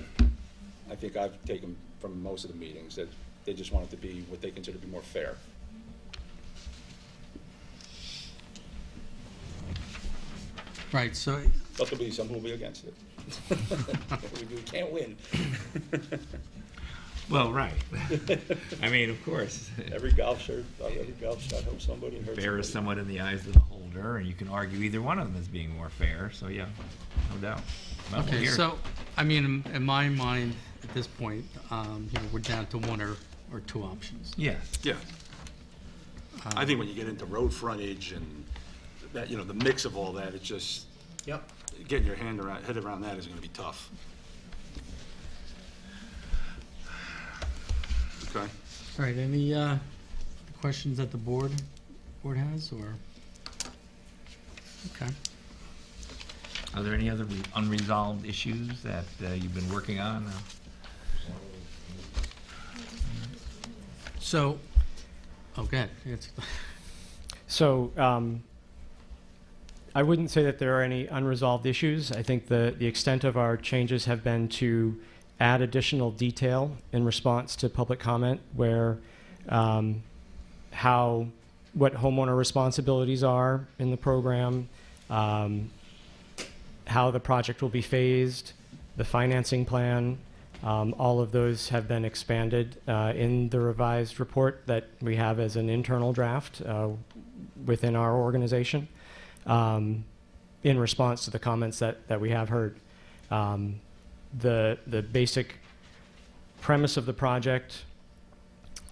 think I've taken from most of the meetings, that they just want it to be what they consider to be more fair. Right, so, But there'll be some who'll be against it. We can't win. Well, right. I mean, of course, Every golf shot helps somebody and hurts fair is somebody. somewhat in the eyes of the holder, and you can argue either one of them as being more fair, so yeah, no doubt. Well, okay, here- so, I mean, in my mind, at this point, we're down to one or two options. Yes. Yeah. I think when you get into road frontage and that, the mix of all that, it's just, Yep. getting your head around that is gonna be tough. Okay. All right, any questions that the board has, or? Okay. Are there any other unresolved issues that you've been working on? So, okay, So, I wouldn't say that there are any unresolved issues. I think the extent of our changes have been to add additional detail in response to public comment, where what homeowner responsibilities are in the program, how the project will be phased, the financing plan. All of those have been expanded in the revised report that we have as an internal draft within our organization, in response to the comments that we have heard. The basic premise of the project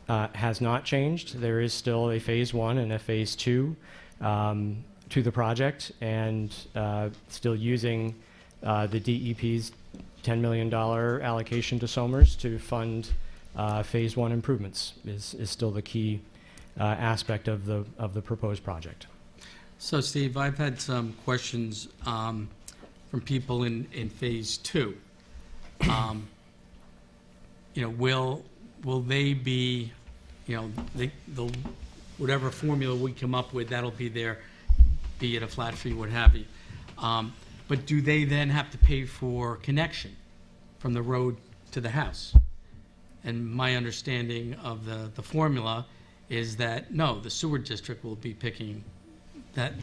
has not changed. There is still a phase 1 and a phase 2 to the project, and still using the DEP's $10 million allocation to Somers to fund phase 1 improvements is still the key aspect of the proposed project. So, Steve, I've had some questions from people in phase 2. Will they be, they'll whatever formula we come up with, that'll be there, be it a flat fee, what have you. But do they then have to pay for connection from the road to the house? And my understanding of the formula is that, no, the sewer district will be picking that,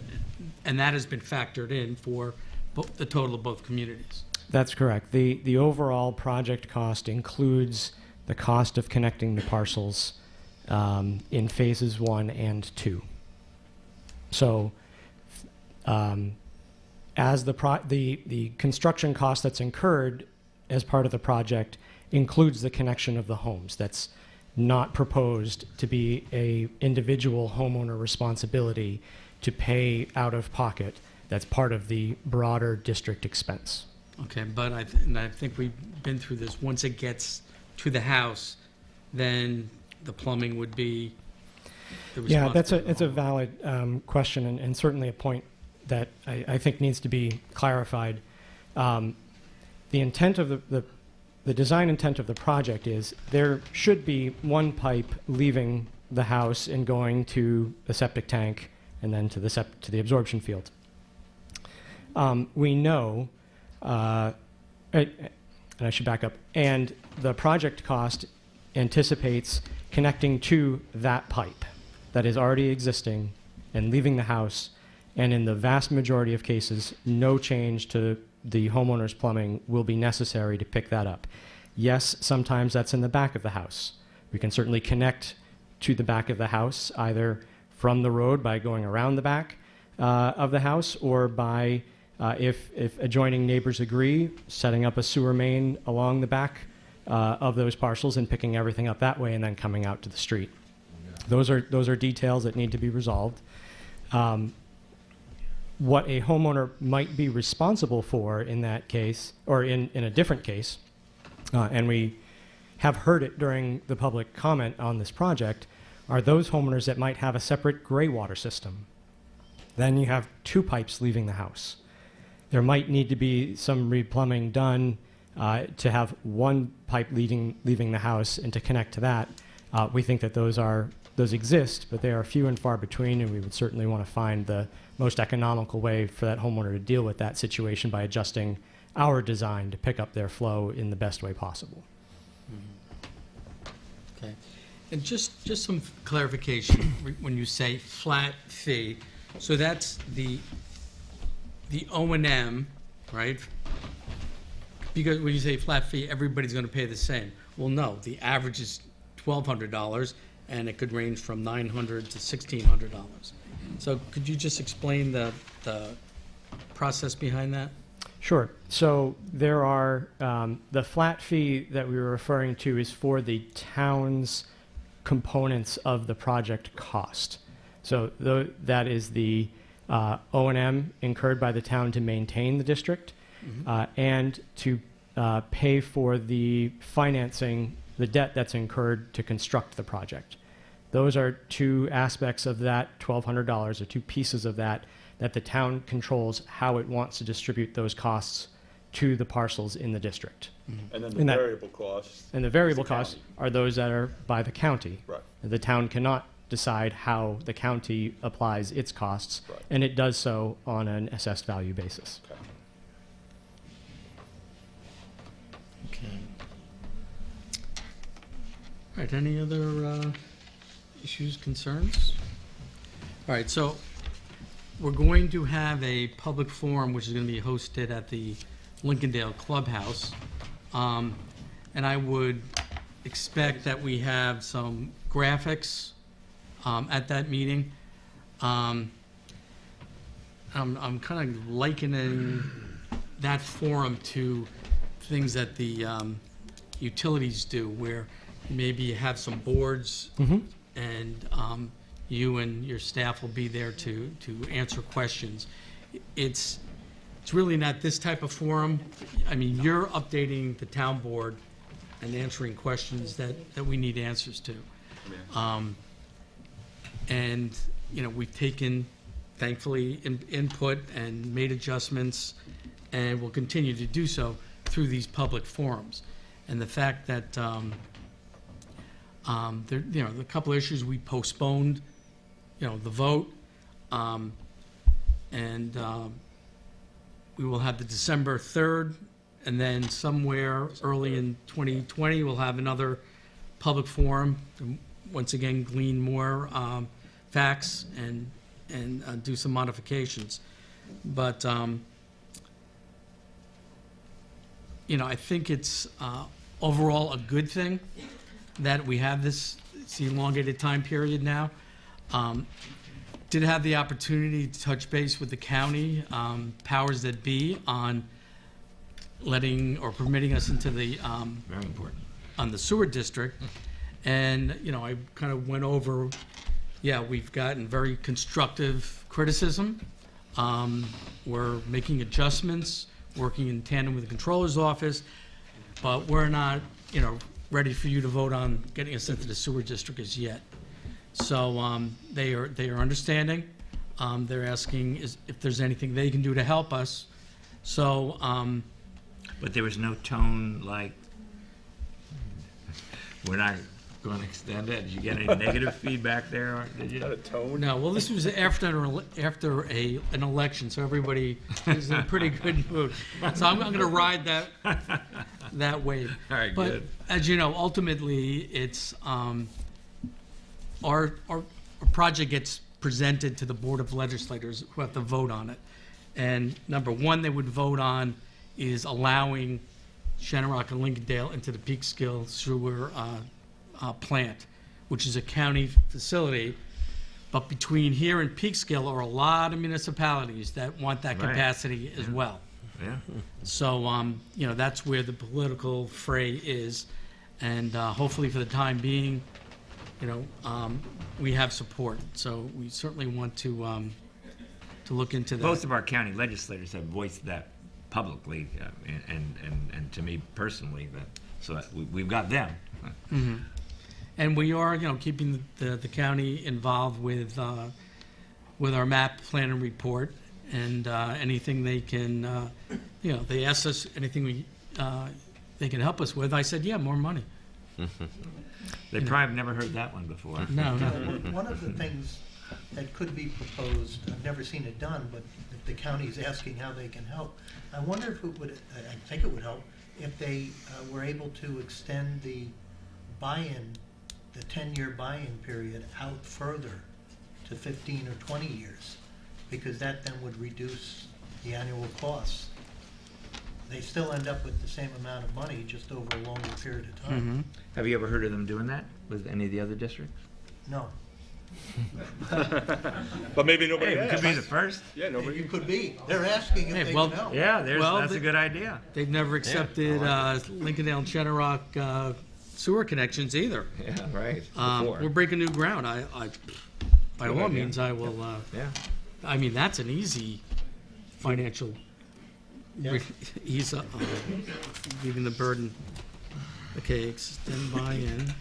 and that has been factored in for the total of both communities. That's correct. The overall project cost includes the cost of connecting the parcels in phases 1 and 2. So, as the construction cost that's incurred as part of the project includes the connection of the homes. That's not proposed to be a individual homeowner responsibility to pay out of pocket. That's part of the broader district expense. Okay, but I think we've been through this. Once it gets to the house, then the plumbing would be the Yeah, it's responsibility. a valid question, and certainly a point that I think needs to be clarified. The intent of the design intent of the project is there should be one pipe leaving the house and going to the septic tank and then to the absorption field. We know, and I should back up, and the project cost anticipates connecting to that pipe that is already existing and leaving the house, and in the vast majority of cases, no change to the homeowner's plumbing will be necessary to pick that up. Yes, sometimes that's in the back of the house. We can certainly connect to the back of the house, either from the road by going around the back of the house, or by, if adjoining neighbors agree, setting up a sewer main along the back of those parcels and picking everything up that way and then coming out to the street. Those are details that need to be resolved. What a homeowner might be responsible for in that case, or in a different case, and we have heard it during the public comment on this project, are those homeowners that might have a separate gray water system. Then you have 2 pipes leaving the house. There might need to be some replumbing done to have 1 pipe leaving the house and to connect to that. We think that those exist, but they are few and far between, and we would certainly want to find the most economical way for that homeowner to deal with that situation by adjusting our design to pick up their flow in the best way possible. Okay. And just some clarification, when you say flat fee, so that's the O&M, right? Because when you say flat fee, everybody's going to pay the same. Well, no, the average is $1,200, and it could range from $900 to $1,600. So could you just explain the process behind that? Sure. So there are, the flat fee that we were referring to is for the town's components of the project cost. So that is the O&M incurred by the town to maintain the district, and to pay for the financing, the debt that's incurred to construct the project. Those are 2 aspects of that $1,200, or 2 pieces of that the town controls how it wants to distribute those costs to the parcels in the district. And then the And that- variable costs. And the variable is the costs county. are those that are by the county. Right. The town cannot decide how the county applies its costs, Right. and it does so on an assessed value basis. Okay. Okay. All right, any other issues, concerns? All right, so we're going to have a public forum, which is going to be hosted at the Lincolndale Clubhouse. And I would expect that we have some graphics at that meeting. I'm kind of likening that forum to things that the utilities do, where maybe you have some boards and you and your staff will be there to answer questions. It's really not this type of forum. I mean, you're updating the town board and answering questions that we need answers to. And, you know, we've taken, thankfully, input and made adjustments, and will continue to do so through these public forums. And the fact that, there, you know, the couple of issues we postponed, you know, the vote, and we will have the December 3rd, and then somewhere early in 2020, we'll have another public forum, to once again glean more facts and do some modifications. But, you know, I think it's overall a good thing that we have this elongated time period now. Did have the opportunity to touch base with the county powers that be on letting or permitting us into the Very important. on the sewer district, and you know, I kind of went over. Yeah, we've gotten very constructive criticism. We're making adjustments, working in tandem with the controller's office, but we're not, you know, ready for you to vote on getting us into the sewer district as yet. So they are understanding. They're asking if there's anything they can do to help us. So, But there was no tone like, we're not going to extend it. Did you get any negative feedback there? Or did Is that a you? tone? no, well, this was after an election, so everybody is in a pretty good mood. So I'm going to ride that. that way. All right, But good. as you know, ultimately, it's, our project gets presented to the Board of Legislators who have to vote on it. And number one, they would vote on is allowing Shannon and Lincolndale into the Peekskill sewer plant, which is a county facility. But between here and Peekskill are a lot of municipalities that want that Right. capacity as well. Yeah. So, you know, that's where the political fray is. And hopefully for the time being, you know, we have support. So we certainly want to look into that. Both of our county legislators have voiced that publicly, and to me personally, that, so that we've got them. Mhm. And we are, you know, keeping the county involved with our map plan and report, and anything they can, you know, they asked us anything they can help us with. I said, yeah, more money. They probably have never heard that one before. No, no. One of the things that could be proposed, I've never seen it done, but if the county is asking how they can help, I wonder if it would, I think it would help, if they were able to extend the buy-in, the 10-year buy-in period out further to 15 or 20 years, because that then would reduce the annual costs. They still end up with the same amount of money, just over a longer period of time. Have you ever heard of them doing that with any of the other districts? No. But maybe nobody Hey, we could be the asked. first. Yeah, nobody. You could be. They're asking if Hey, they well- can help. Yeah, Well, that's a good idea. They've never accepted Lincolndale and Chenarock sewer connections either. Yeah, right. We're Before. breaking new ground. By Good all idea. means, I will, Yeah. I mean, that's an easy financial ease up, leaving the burden. Okay, extend buy-in.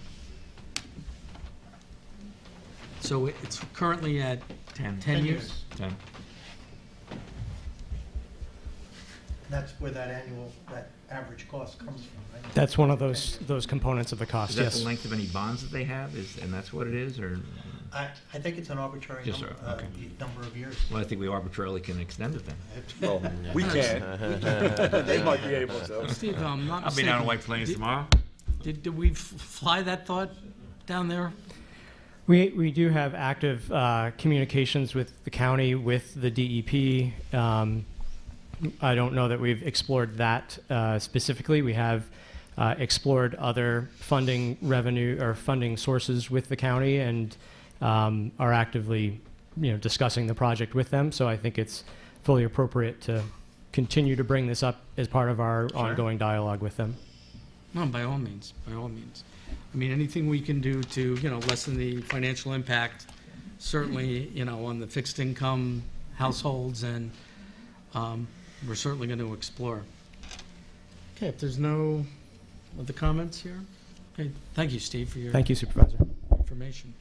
So it's currently at 10. 10 years? 10. That's where that average cost comes from, right? That's one of those components of the cost, Is that yes. the length of any bonds that they have, and that's what it is, or? I think it's an arbitrary Yes, number, sir. Okay. number of years. Well, I think we arbitrarily can extend it then. Well, we can't. They might be able to. Steve, I'm not I'll be down in mistaken. White Plains tomorrow. Did we fly that thought down there? We do have active communications with the county, with the DEP. I don't know that we've explored that specifically. We have explored other funding revenue or funding sources with the county, and are actively, discussing the project with them. So I think it's fully appropriate to continue to bring this up as part of our ongoing dialogue with them. No, by all means, by all means. I mean, anything we can do to, lessen the financial impact, certainly, on the fixed income households, and we're certainly going to explore. Okay, if there's no other comments here? Okay, thank you, Steve, for your Thank you, Supervisor. information.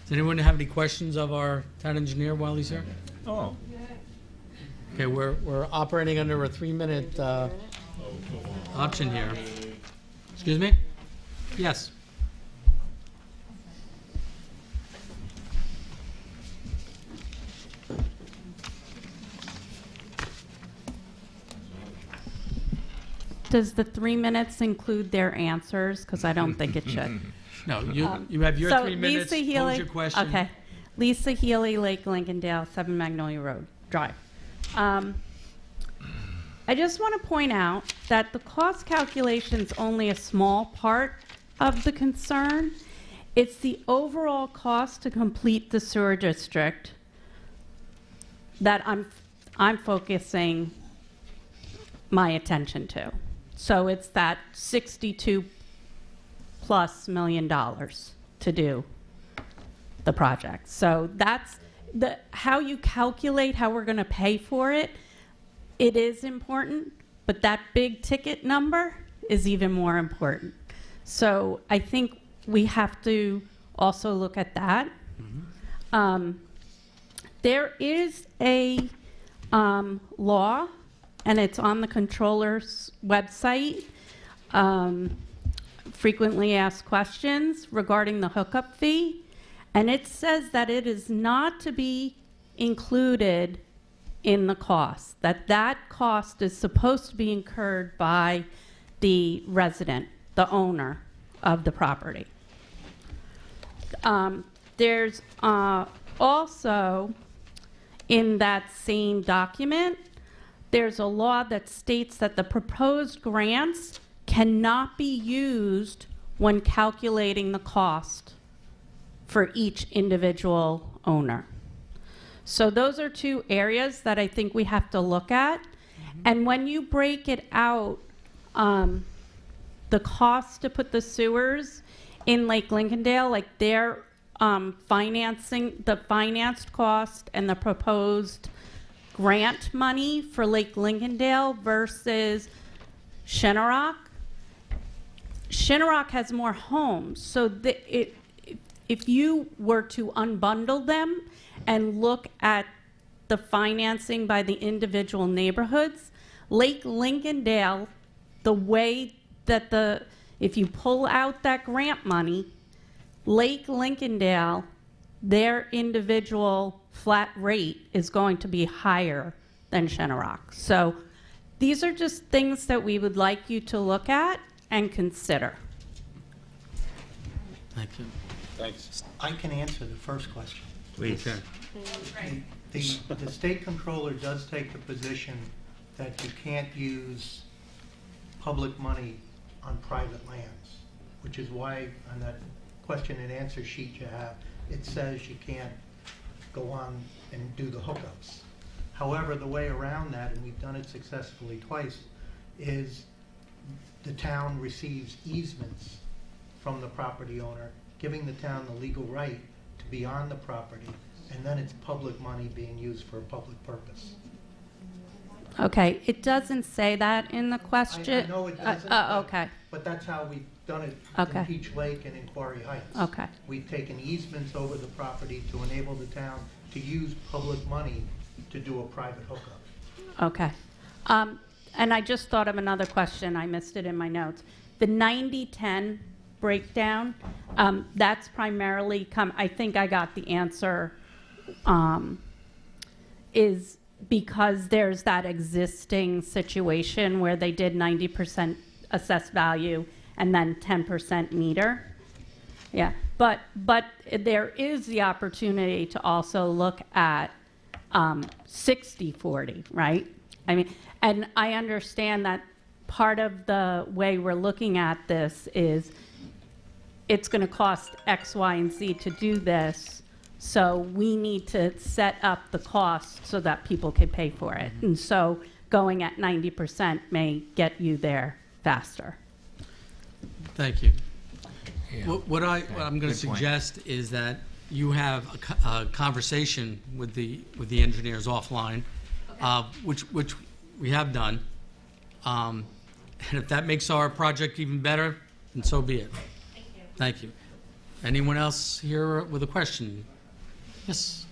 Does anyone have any questions of our town engineer while he's here? Oh. Okay, we're operating under a 3-minute option here. Excuse me? Yes. Does the 3 minutes include their answers? Because I don't think it should. No, you have your So 3 minutes, Lisa Healy, pose your question. Okay. Lisa Healy, Lake Lincolndale, 7 Magnolia Road Drive. I just want to point out that the cost calculation is only a small part of the concern. It's the overall cost to complete the sewer district that I'm focusing my attention to. So it's that $62+ million to do the project. So that's how you calculate how we're going to pay for it. It is important, but that big ticket number is even more important. So I think we have to also look at that. There is a law, and it's on the controller's website, frequently asked questions regarding the hookup fee. And it says that it is not to be included in the cost, that cost is supposed to be incurred by the resident, the owner of the property. There's also, in that same document, there's a law that states that the proposed grants cannot be used when calculating the cost for each individual owner. So those are two areas that I think we have to look at. And when you break it out, the cost to put the sewers in Lake Lincolndale, like their financing, the financed cost and the proposed grant money for Lake Lincolndale versus Shinnerock. Shinnerock has more homes, so if you were to unbundle them and look at the financing by the individual neighborhoods, Lake Lincolndale, the way that if you pull out that grant money, Lake Lincolndale, their individual flat rate is going to be higher than Shinnerock. So these are just things that we would like you to look at and consider. Thank you. Thanks. I can answer the first question. Please. Okay. The state controller does take the position that you can't use public money on private lands, which is why on that question and answer sheet you have, it says you can't go on and do the hookups. However, the way around that, and we've done it successfully twice, is the town receives easements from the property owner, giving the town the legal right to be on the property, and then it's public money being used for a public purpose. Okay, it doesn't say that in the question. I know it doesn't. Okay, But that's how we've done it Okay. in Peach Lake and in Quarry Heights. okay. We've taken easements over the property to enable the town to use public money to do a private hookup. Okay. And I just thought of another question. I missed it in my notes. The 90-10 breakdown, that's primarily I think I got the answer, is because there's that existing situation where they did 90% assessed value and then 10% meter. Yeah, but there is the opportunity to also look at 60-40, right? I mean, and I understand that part of the way we're looking at this is it's going to cost X, Y, and Z to do this, so we need to set up the cost so that people can pay for it. And so going at 90% may get you there faster. Thank you. Yeah. What I'm going to Good point. suggest is that you have a conversation with the engineers offline, which we have done. And if that makes our project even better, then so be it. Thank you. Thank you. Anyone else here with a question? Yes.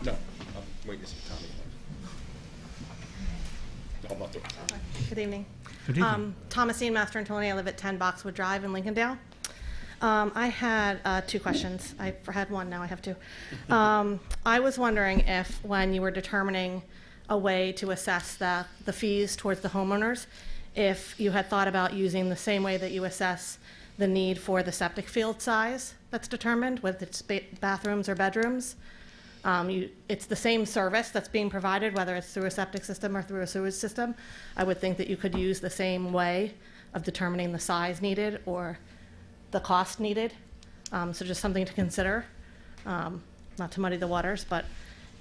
No, I'm waiting to see Tommy. No, I'm not doing it. Good evening. Good evening. Thomasine Master and Tony. I live at 10 Boxwood Drive in Lincolndale. I had two questions. I had one, now I have two. I was wondering if, when you were determining a way to assess the fees towards the homeowners, if you had thought about using the same way that you assess the need for the septic field size that's determined, whether it's bathrooms or bedrooms. It's the same service that's being provided, whether it's through a septic system or through a sewage system. I would think that you could use the same way of determining the size needed or the cost needed. So just something to consider, not to muddy the waters, but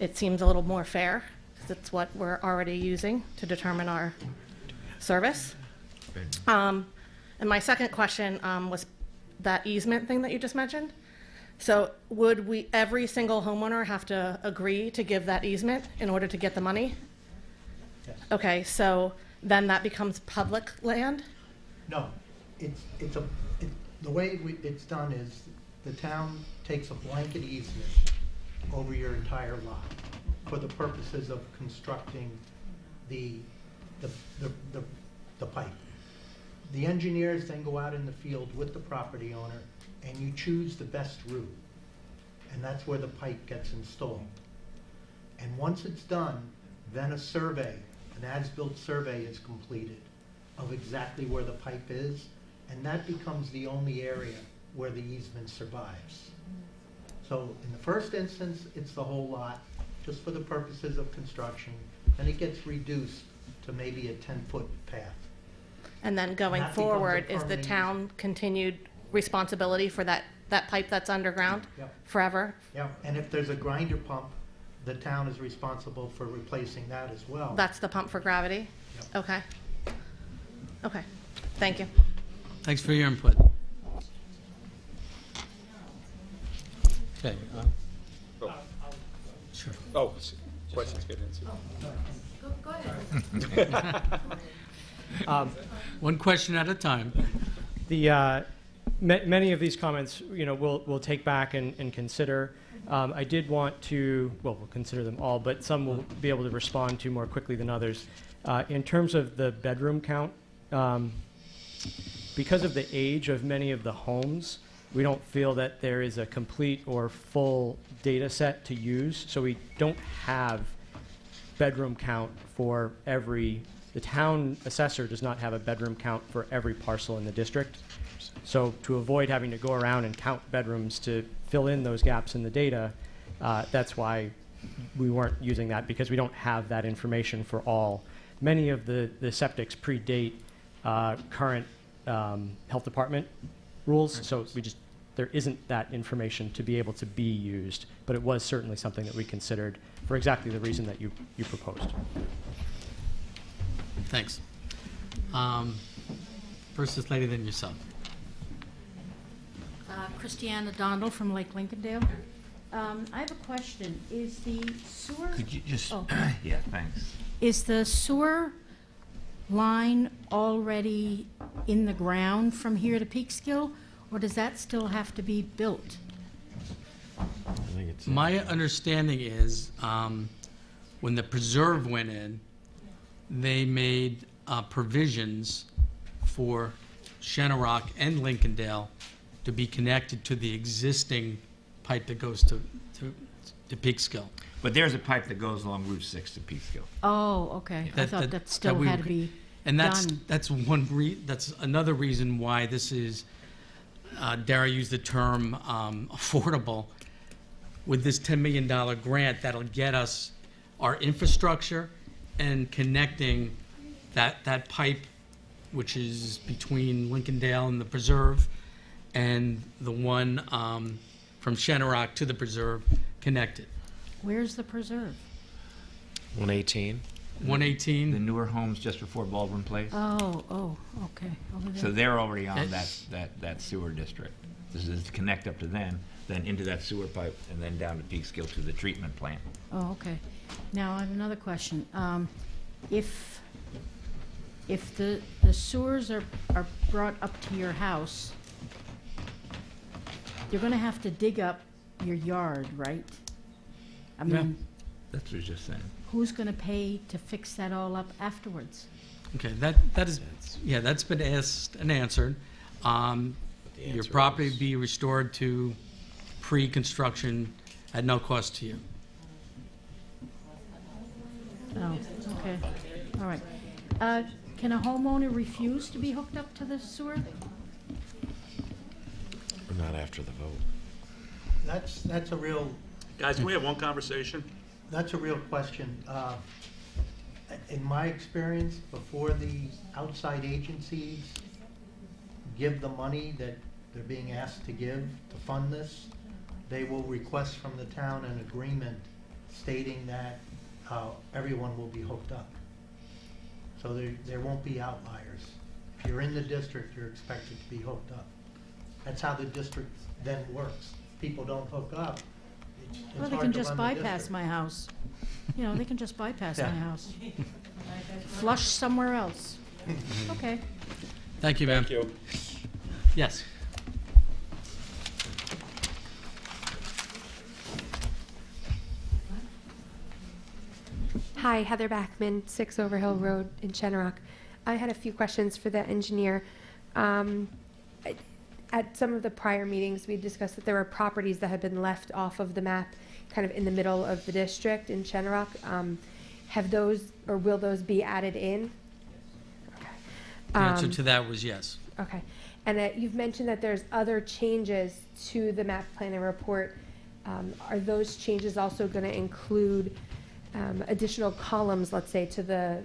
it seems a little more fair because it's what we're already using to determine our service. And my second question was that easement thing that you just mentioned. So would every single homeowner have to agree to give that easement in order to get the money? Yes. Okay, so then that becomes public land? No, the way it's done is the town takes a blanket easement over your entire lot for the purposes of constructing the pipe. The engineers then go out in the field with the property owner and you choose the best route, and that's where the pipe gets installed. And once it's done, then a survey, an as-built survey is completed of exactly where the pipe is, and that becomes the only area where the easement survives. So in the first instance, it's the whole lot, just for the purposes of construction, and it gets reduced to maybe a 10-foot path. And then going That becomes a forward, is the permanent town continued responsibility for that pipe that's underground Yep. forever? Yeah, and if there's a grinder pump, the town is responsible for replacing that as well. That's the pump for gravity? Yep. Okay. Okay, thank you. Thanks for your input. Okay. Oh. Sure. Oh, questions, get into. One question at a time. The many of these comments, we'll take back and consider. I did want to, we'll consider them all, but some we'll be able to respond to more quickly than others. In terms of the bedroom count, because of the age of many of the homes, we don't feel that there is a complete or full data set to use, so we don't have bedroom count for the town assessor does not have a bedroom count for every parcel in the district. So to avoid having to go around and count bedrooms to fill in those gaps in the data, that's why we weren't using that, because we don't have that information for all. Many of the septics predate current health department rules, so there isn't that information to be able to be used, but it was certainly something that we considered for exactly the reason that you proposed. Thanks. First this lady, then yourself. Christiana Dondal from Lake Lincolndale. I have a question. Is the sewer... Could you just, Oh. yeah, thanks. Is the sewer line already in the ground from here to Peekskill, or does that still have to be built? I think it's My understanding is when the preserve went in, they made provisions for Shenorock and Lincolndale to be connected to the existing pipe that goes to Peekskill. But there's a pipe that goes along Route 6 to Peekskill. Oh, okay. I thought that still we had were- to be And that's done. that's another reason why this is, dare I use the term, affordable. With this $10 million grant, that'll get us our infrastructure and connecting that pipe, which is between Lincolndale and the preserve, and the one from Shenorock to the preserve connected. Where's the preserve? 118. 118. The newer homes just before Baldwin Place. Oh, okay. Over there. So they're already on It's- that sewer district. This is to connect up to then into that sewer pipe, and then down to Peekskill to the treatment plant. Oh, okay. Now, I have another question. If the sewers are brought up to your house, you're gonna have to dig up your yard, right? I Yeah. mean, That's what I was just saying. who's gonna pay to fix that all up afterwards? Okay, that is, yeah, that's been asked and answered. Your answer property is- be restored to pre-construction at no cost to you. Oh, okay. All right. Can a homeowner refuse to be hooked up to the sewer? Not after the vote. That's a real, Guys, can we have one conversation? that's a real question. In my experience, before the outside agencies give the money that they're being asked to give to fund this, they will request from the town an agreement stating that everyone will be hooked up. So there won't be outliers. If you're in the district, you're expected to be hooked up. That's how the district then works. People don't hook up. It's Well, they hard can to just run the bypass district. my house. You know, they can just bypass my Yeah. house. Flush somewhere else. Okay. Thank you, ma'am. Thank you. Yes. Hi, Heather Backman, 6 Overhill Road in Shenorock. I had a few questions for the engineer. at some of the prior meetings, we discussed that there were properties that had been left off of the map, kind of in the middle of the district in Shenrock. Have those, or will those be added in? Okay. The answer to that was yes. Okay. And you've mentioned that there's other changes to the map plan and report. Are those changes also going to include additional columns, let's say, to the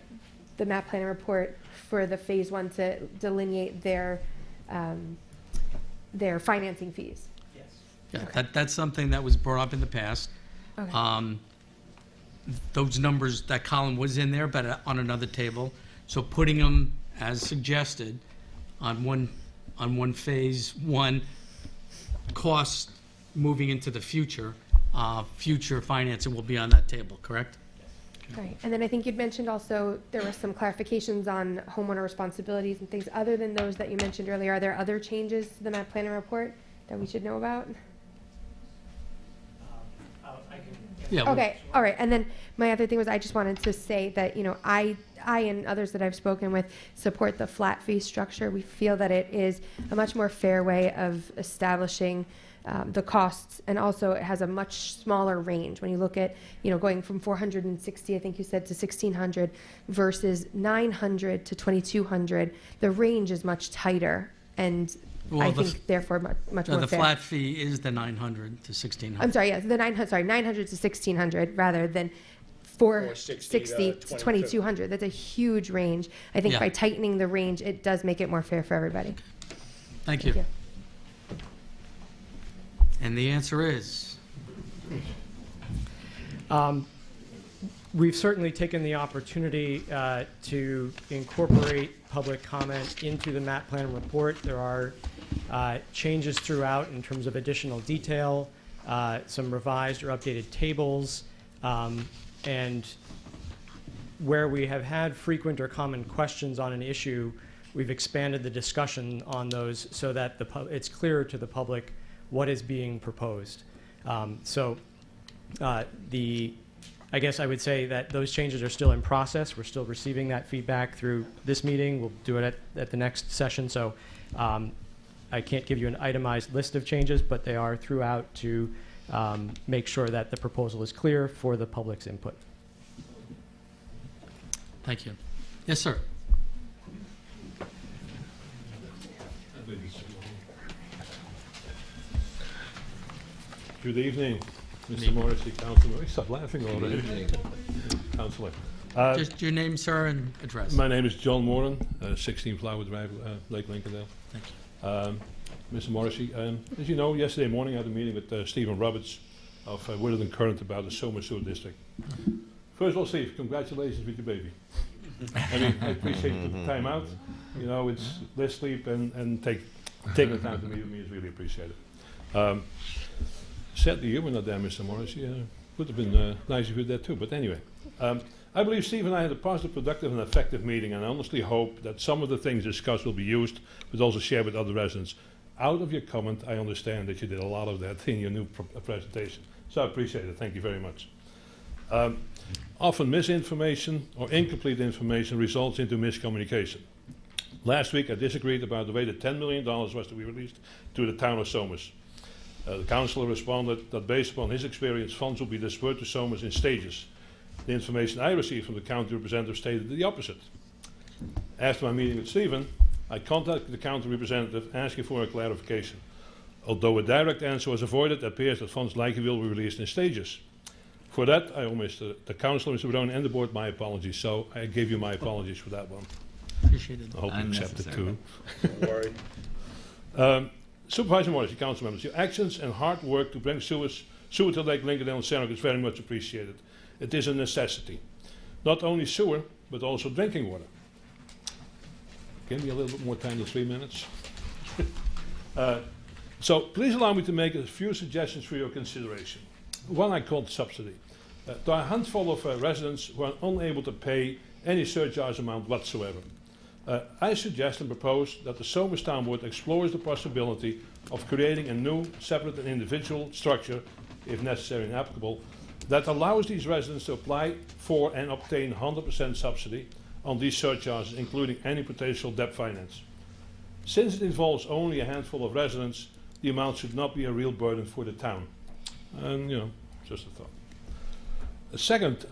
map plan and report for the phase one to delineate their financing fees? Yes. Yeah, that's something that was brought up in the past. Okay. Those numbers, that column was in there, but on another table. So putting them as suggested on one phase one costs moving into the future financing will be on that table, correct? Great. And then I think you'd mentioned also there were some clarifications on homeowner responsibilities and things other than those that you mentioned earlier. Are there other changes to the map plan and report that we should know about? Yeah. well, Okay, all right. And then my other thing was I just wanted to say that, I and others that I've spoken with support the flat fee structure. We feel that it is a much more fair way of establishing the costs, and also it has a much smaller range. When you look at, going from 460, I think you said, to 1,600 versus 900 to 2,200, the range is much tighter, and Well, I the think therefore much more the fair. flat fee is the 900 to 1,600. I'm sorry, yes, the 900 to 1,600 rather than 460 to 2,200. That's a huge range. I think Yeah. by tightening the range, it does make it more fair for everybody. Thank you. And the answer is? We've certainly taken the opportunity to incorporate public comment into the map plan report. There are changes throughout in terms of additional detail, some revised or updated tables, and where we have had frequent or common questions on an issue, we've expanded the discussion on those so that it's clearer to the public what is being proposed. I guess I would say that those changes are still in process. We're still receiving that feedback through this meeting. We'll do it at the next session. So I can't give you an itemized list of changes, but they are throughout to make sure that the proposal is clear for the public's input. Thank you. Yes, sir. Good evening, Mr. Morrissey, Councilor. Stop laughing already. Councilor. Just your name, sir, and address. My name is John Moran, 16 Flower Drive, Lake Lincolndale. Thank you. Mr. Morrissey, as you know, yesterday morning I had a meeting with Stephen Roberts of Willard & Current about the Somer Sewer District. First of all, Steve, congratulations with your baby. I mean, I appreciate you took the time out. It's less sleep and taking the time to meet with me is really appreciated. Sadly, you were not there, Mr. Morrissey. Would have been nice if you were there too. But anyway, I believe Steve and I had a positive, productive, and effective meeting, and I honestly hope that some of the things discussed will be used, but also shared with other residents. Out of your comment, I understand that you did a lot of that in your new presentation, so I appreciate it. Thank you very much. Often misinformation or incomplete information results into miscommunication. Last week, I disagreed about the way that $10 million was to be released to the town of Somers. The councillor responded that based upon his experience, funds will be dispersed to Somers in stages. The information I received from the county representative stated the opposite. After my meeting with Stephen, I contacted the county representative asking for a clarification. Although a direct answer was avoided, it appears that funds likely will be released in stages. For that, I owe the councillor, Mr. Barone, and the board my apologies, so I give you my apologies for that one. Appreciate it. I hope you accept it too. Don't worry. Supervisor Morrissey, council members, your actions and hard work to bring sewer to Lake Lincolndale and Shenrock is very much appreciated. It is a necessity. Not only sewer, but also drinking water. Give me a little bit more time than 3 minutes. So please allow me to make a few suggestions for your consideration. One I called subsidy. There are a handful of residents who are unable to pay any surcharge amount whatsoever. I suggest and propose that the Somers Town Board explores the possibility of creating a new, separate and individual structure, if necessary and applicable, that allows these residents to apply for and obtain 100% subsidy on these surcharges, including any potential debt finance. Since it involves only a handful of residents, the amount should not be a real burden for the town. And, just a thought. Second,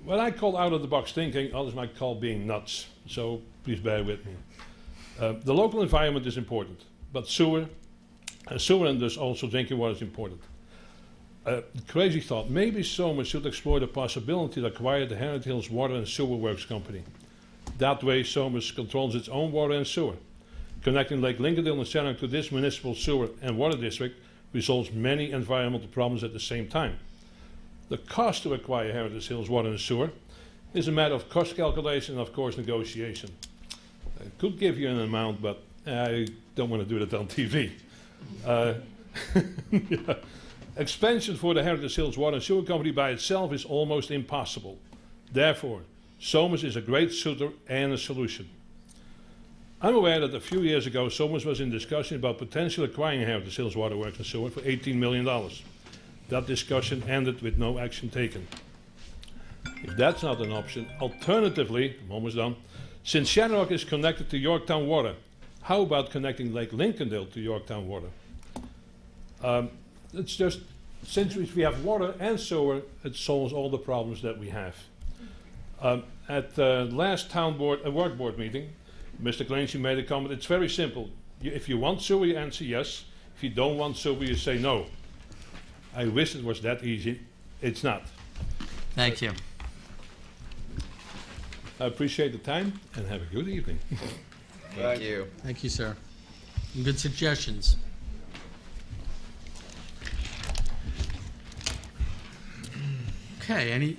what I call out-of-the-box thinking, others might call being nuts, so please bear with me. The local environment is important, but sewer and thus also drinking water is important. Crazy thought, maybe Somers should explore the possibility to acquire the Heritage Hills Water and Sewer Works Company. That way Somers controls its own water and sewer. Connecting Lake Linkendale and Shannock to this municipal sewer and water district resolves many environmental problems at the same time. The cost to acquire Heritage Hills Water and Sewer is a matter of cost calculation and, of course, negotiation. I could give you an amount, but I don't want to do that on TV. Yeah. Expansion for the Heritage Hills Water and Sewer Company by itself is almost impossible. Therefore, Somers is a great suitor and a solution. I'm aware that a few years ago, Somers was in discussion about potentially acquiring Heritage Hills Water Works and Sewer for $18 million. That discussion ended with no action taken. If that's not an option, alternatively, I'm almost done, since Shamrock is connected to Yorktown Water, how about connecting Lake Linkendale to Yorktown Water? It's just, since we have water and sewer, it solves all the problems that we have. At the last town board, work board meeting, Mr. Clancy made a comment. It's very simple. If you want sewer, you answer yes. If you don't want sewer, you say no. I wish it was that easy. It's not. Thank you. I appreciate the time and have a good evening. Thank you. Thank you, sir. And good suggestions. Okay,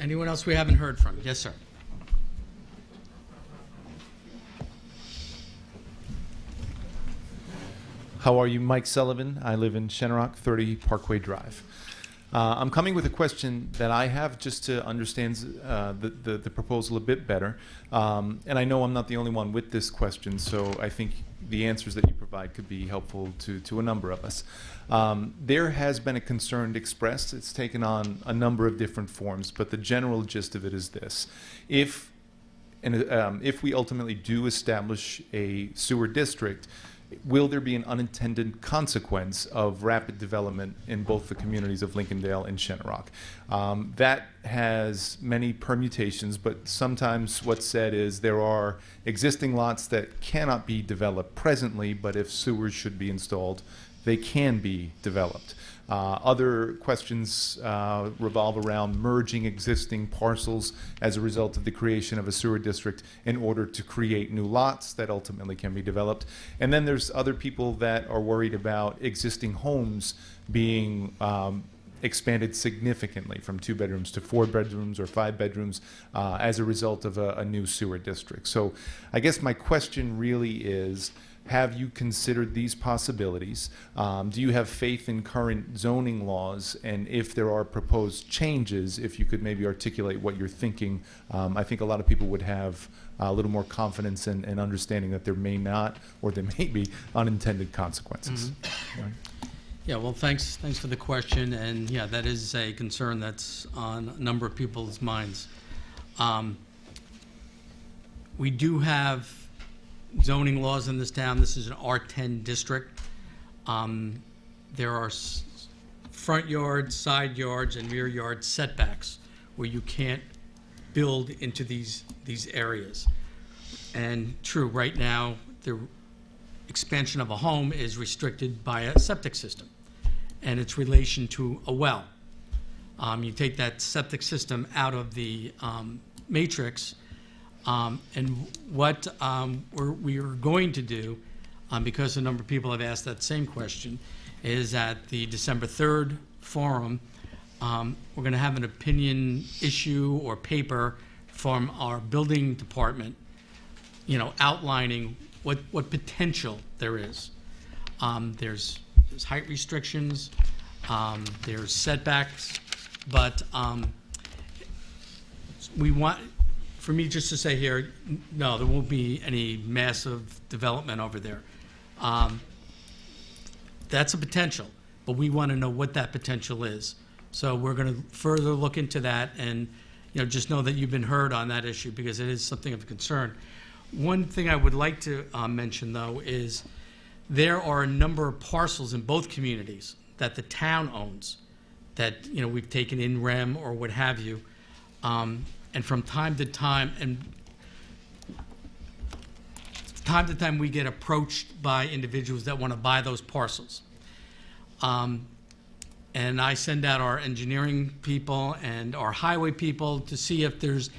anyone else we haven't heard from? Yes, sir. How are you? Mike Sullivan. I live in Shenrock, 30 Parkway Drive. I'm coming with a question that I have just to understand the proposal a bit better. And I know I'm not the only one with this question, so I think the answers that you provide could be helpful to a number of us. There has been a concern expressed. It's taken on a number of different forms, but the general gist of it is this. If we ultimately do establish a sewer district, will there be an unintended consequence of rapid development in both the communities of Linkendale and Shenrock? That has many permutations, but sometimes what's said is there are existing lots that cannot be developed presently, but if sewers should be installed, they can be developed. Other questions revolve around merging existing parcels as a result of the creation of a sewer district in order to create new lots that ultimately can be developed. And then there's other people that are worried about existing homes being expanded significantly from 2 bedrooms to 4 bedrooms or 5 bedrooms as a result of a new sewer district. So I guess my question really is, have you considered these possibilities? Do you have faith in current zoning laws? And if there are proposed changes, if you could maybe articulate what you're thinking, I think a lot of people would have a little more confidence and understanding that there may not or there may be unintended consequences. Mm-hmm. Right. Yeah, well, thanks for the question. And yeah, that is a concern that's on a number of people's minds. We do have zoning laws in this town. This is an R10 district. There are front yards, side yards, and rear yard setbacks where you can't build into these areas. And true, right now, the expansion of a home is restricted by a septic system and its relation to a well. You take that septic system out of the matrix. And what we are going to do, because a number of people have asked that same question, is at the December 3rd forum, we're going to have an opinion issue or paper from our building department, outlining what potential there is. There's height restrictions, there's setbacks, but we want, for me just to say here, no, there won't be any massive development over there. That's a potential, but we want to know what that potential is. So we're going to further look into that, and just know that you've been heard on that issue because it is something of a concern. One thing I would like to mention, though, is there are a number of parcels in both communities that the town owns that, you know, we've taken in rem or what have you. And from time to time, we get approached by individuals that want to buy those parcels. And I send out our engineering people and our highway people to see if there's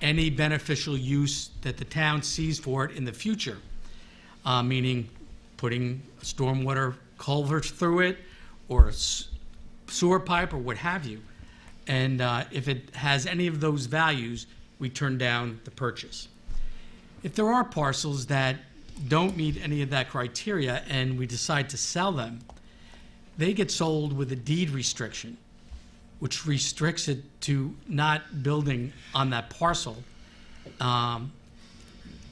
any beneficial use that the town sees for it in the future, meaning putting a stormwater culvert through it or a sewer pipe or what have you. And if it has any of those values, we turn down the purchase. If there are parcels that don't meet any of that criteria and we decide to sell them, they get sold with a deed restriction, which restricts it to not building on that parcel. That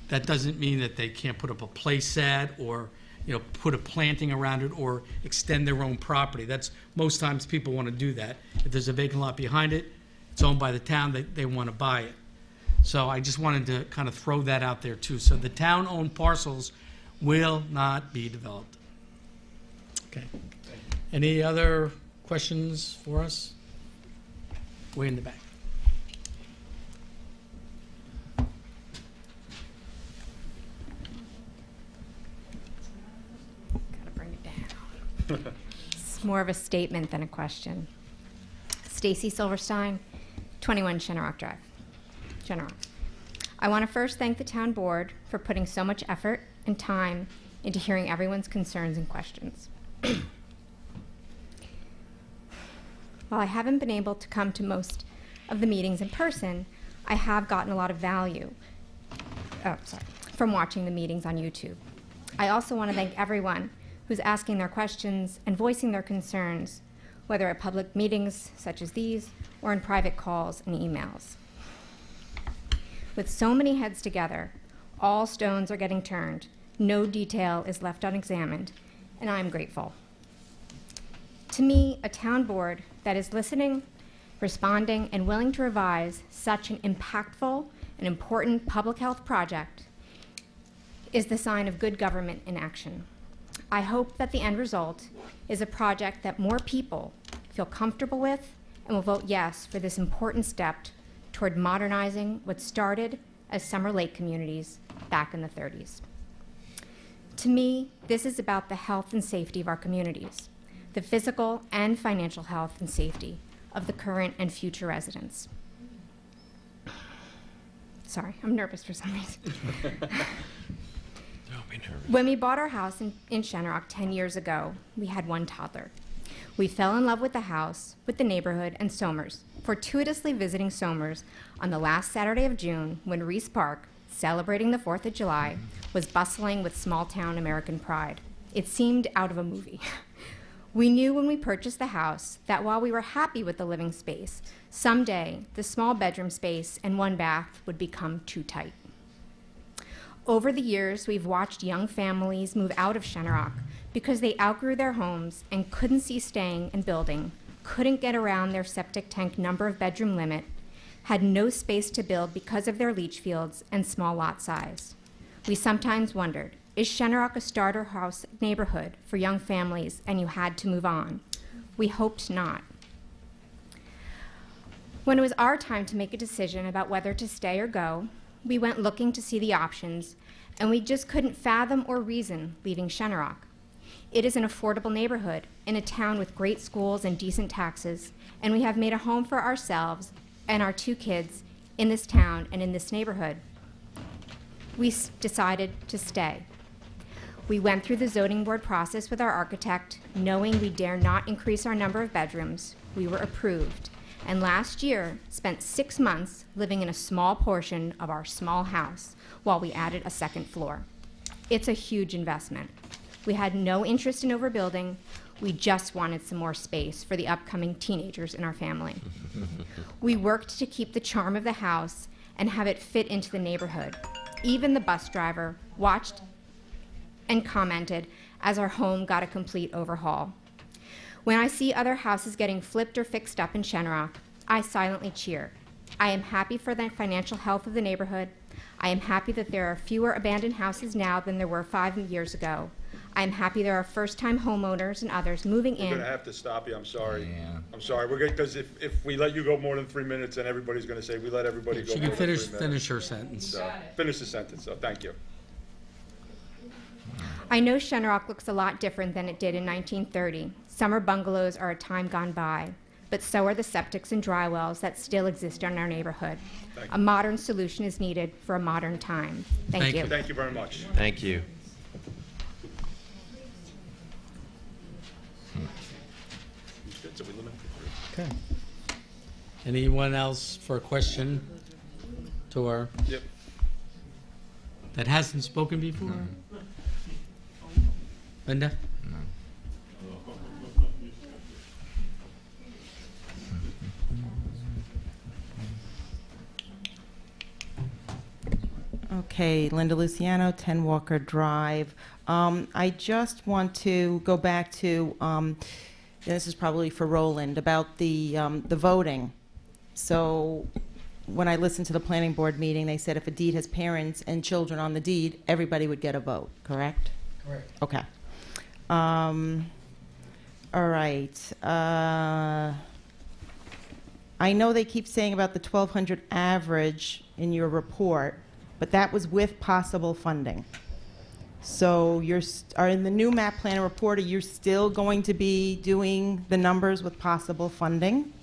doesn't mean that they can't put up a play set or, you know, put a planting around it or extend their own property. That's, most times people want to do that. If there's a vacant lot behind it, it's owned by the town, they want to buy it. So I just wanted to kind of throw that out there too. So the town-owned parcels will not be developed. Okay. Any other questions for us? Way in the back. Gotta bring it down. It's more of a statement than a question. Stacy Silverstein, 21 Shenorock Drive, Shenorock. I want to first thank the town board for putting so much effort and time into hearing everyone's concerns and questions. While I haven't been able to come to most of the meetings in person, I have gotten a lot of value from watching the meetings on YouTube. I also want to thank everyone who's asking their questions and voicing their concerns, whether at public meetings such as these or in private calls and emails. With so many heads together, all stones are getting turned, no detail is left unexamined, and I'm grateful. To me, a town board that is listening, responding, and willing to revise such an impactful and important public health project is the sign of good government in action. I hope that the end result is a project that more people feel comfortable with and will vote yes for this important step toward modernizing what started as Summer Lake communities back in the 30s. To me, this is about the health and safety of our communities, the physical and financial health and safety of the current and future residents. Sorry, I'm nervous for some reason. Don't be nervous. When we bought our house in Shenorock 10 years ago, we had one toddler. We fell in love with the house, with the neighborhood, and Somers, fortuitously visiting Somers on the last Saturday of June when Reese Park, celebrating the 4th of July, was bustling with small-town American pride. It seemed out of a movie. We knew when we purchased the house that while we were happy with the living space, someday the small bedroom space and one bath would become too tight. Over the years, we've watched young families move out of Shenorock because they outgrew their homes and couldn't see staying and building, couldn't get around their septic tank number of bedroom limit, had no space to build because of their leach fields and small lot size. We sometimes wondered, is Shenorock a starter house neighborhood for young families and you had to move on? We hoped not. When it was our time to make a decision about whether to stay or go, we went looking to see the options, and we just couldn't fathom or reason leaving Shenorock. It is an affordable neighborhood in a town with great schools and decent taxes, and we have made a home for ourselves and our 2 kids in this town and in this neighborhood. We decided to stay. We went through the zoning board process with our architect, knowing we dare not increase our number of bedrooms. We were approved, and last year spent 6 months living in a small portion of our small house while we added a 2nd floor. It's a huge investment. We had no interest in overbuilding. We just wanted some more space for the upcoming teenagers in our family. We worked to keep the charm of the house and have it fit into the neighborhood. Even the bus driver watched and commented as our home got a complete overhaul. When I see other houses getting flipped or fixed up in Shenorock, I silently cheer. I am happy for the financial health of the neighborhood. I am happy that there are fewer abandoned houses now than there were 5 years ago. I am happy there are first-time homeowners and others moving We're in. gonna have to stop you, I'm sorry. Yeah. I'm sorry, we're gonna, because if we let you go more than 3 minutes, then everybody's gonna say, we let everybody go She more can than 3 minutes. finish her sentence. So, finish the sentence, so, thank you. I know Shenrock looks a lot different than it did in 1930. Summer bungalows are a time gone by, but so are the septics and dry wells that still exist in our neighborhood. A modern solution is needed for a modern time. Thank you. Thank you very much. Thank you. Good, so we limit it to 3. Okay. Anyone else for a question to our, Yep. that hasn't spoken before? Linda? Okay, Linda Luciano, 10 Walker Drive. I just want to go back to, and this is probably for Roland, about the voting. So when I listened to the planning board meeting, they said if a deed has parents and children on the deed, everybody would get a vote, correct? Correct. Okay. All right. I know they keep saying about the 1,200 average in your report, but that was with possible funding. So are in the new map plan report, are you still going to be doing the numbers with possible funding?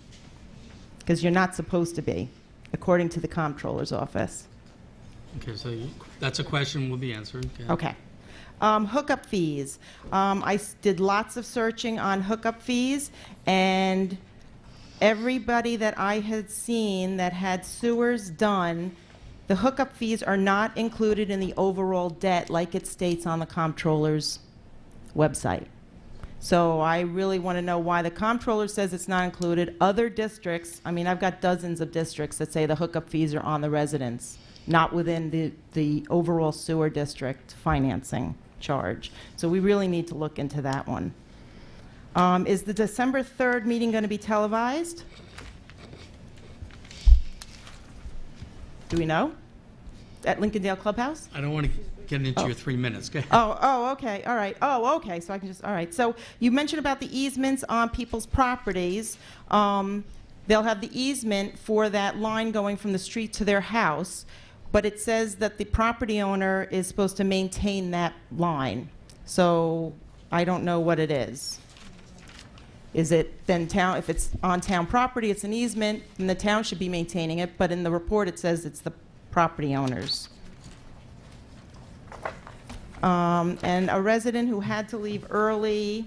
Because you're not supposed to be, according to the comptroller's office. Okay, so that's a question will be answered. Okay. Hookup fees. I did lots of searching on hookup fees, and everybody that I had seen that had sewers done, the hookup fees are not included in the overall debt like it states on the comptroller's website. So I really want to know why the comptroller says it's not included. Other districts, I mean, I've got dozens of districts that say the hookup fees are on the residents, not within the overall sewer district financing charge. So we really need to look into that one. Is the December 3rd meeting going to be televised? Do we know? At Lincolndale Clubhouse? I don't want to get into your 3 minutes. Go ahead. Oh, okay, all right. Oh, okay, so I can just, all right. So you mentioned about the easements on people's properties. They'll have the easement for that line going from the street to their house, but it says that the property owner is supposed to maintain that line. So I don't know what it is. Is it then town, if it's on town property, it's an easement, and the town should be maintaining it, but in the report it says it's the property owners. And a resident who had to leave early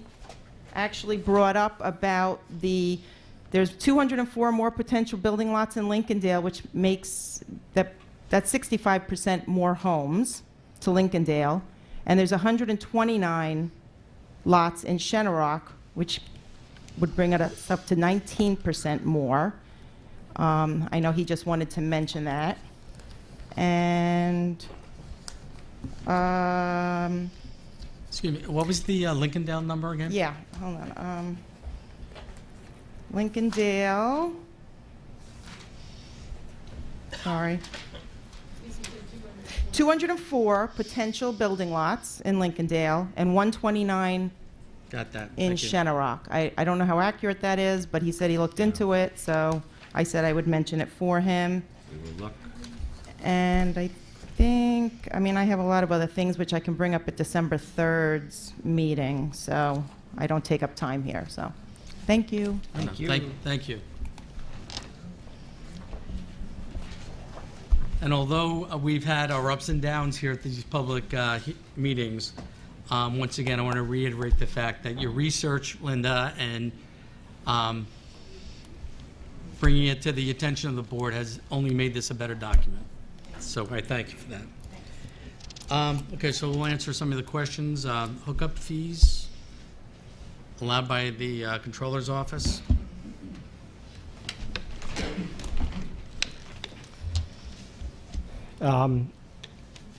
actually brought up about there's 204 more potential building lots in Lincolndale, which makes that's 65% more homes to Lincolndale. And there's 129 lots in Shenorock, which would bring it up to 19% more. I know he just wanted to mention that. And Excuse me, what was the Lincolndale number again? yeah, hold on. Lincolndale. Sorry. 204 potential building lots in Lincolndale and 129 Got that. in Thank you. Shenorock. I don't know how accurate that is, but he said he looked into it, so I said I would mention it for him. We will look. And I think, I mean, I have a lot of other things which I can bring up at December 3rd's meeting, so I don't take up time here, so, thank you. Thank you. Thank you. And although we've had our ups and downs here at these public meetings, once again, I want to reiterate the fact that your research, Linda, and bringing it to the attention of the board has only made this a better document. So I thank you for that. Okay, so we'll answer some of the questions. Hookup fees allowed by the Controller's Office.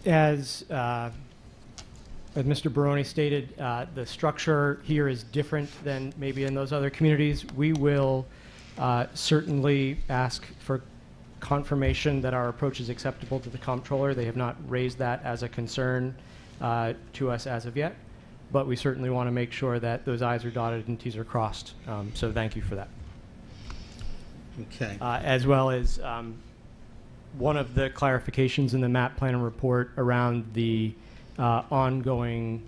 As Mr. Baroni stated, the structure here is different than maybe in those other communities. We will certainly ask for confirmation that our approach is acceptable to the comptroller. They have not raised that as a concern to us as of yet, but we certainly want to make sure that those I's are dotted and T's are crossed. So thank you for that. Okay. As well as one of the clarifications in the map plan and report around the ongoing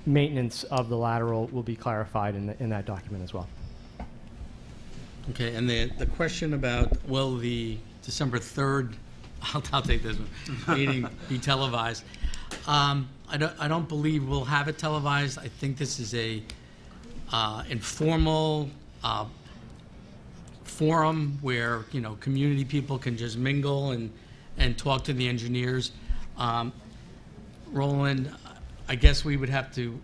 maintenance of the lateral will be clarified in that document as well. Okay, and the question about will the December 3rd, I'll take this one, meeting be televised? I don't believe we'll have it televised. I think this is a informal forum where, you know, community people can just mingle and talk to the engineers. Roland, I guess we would have to,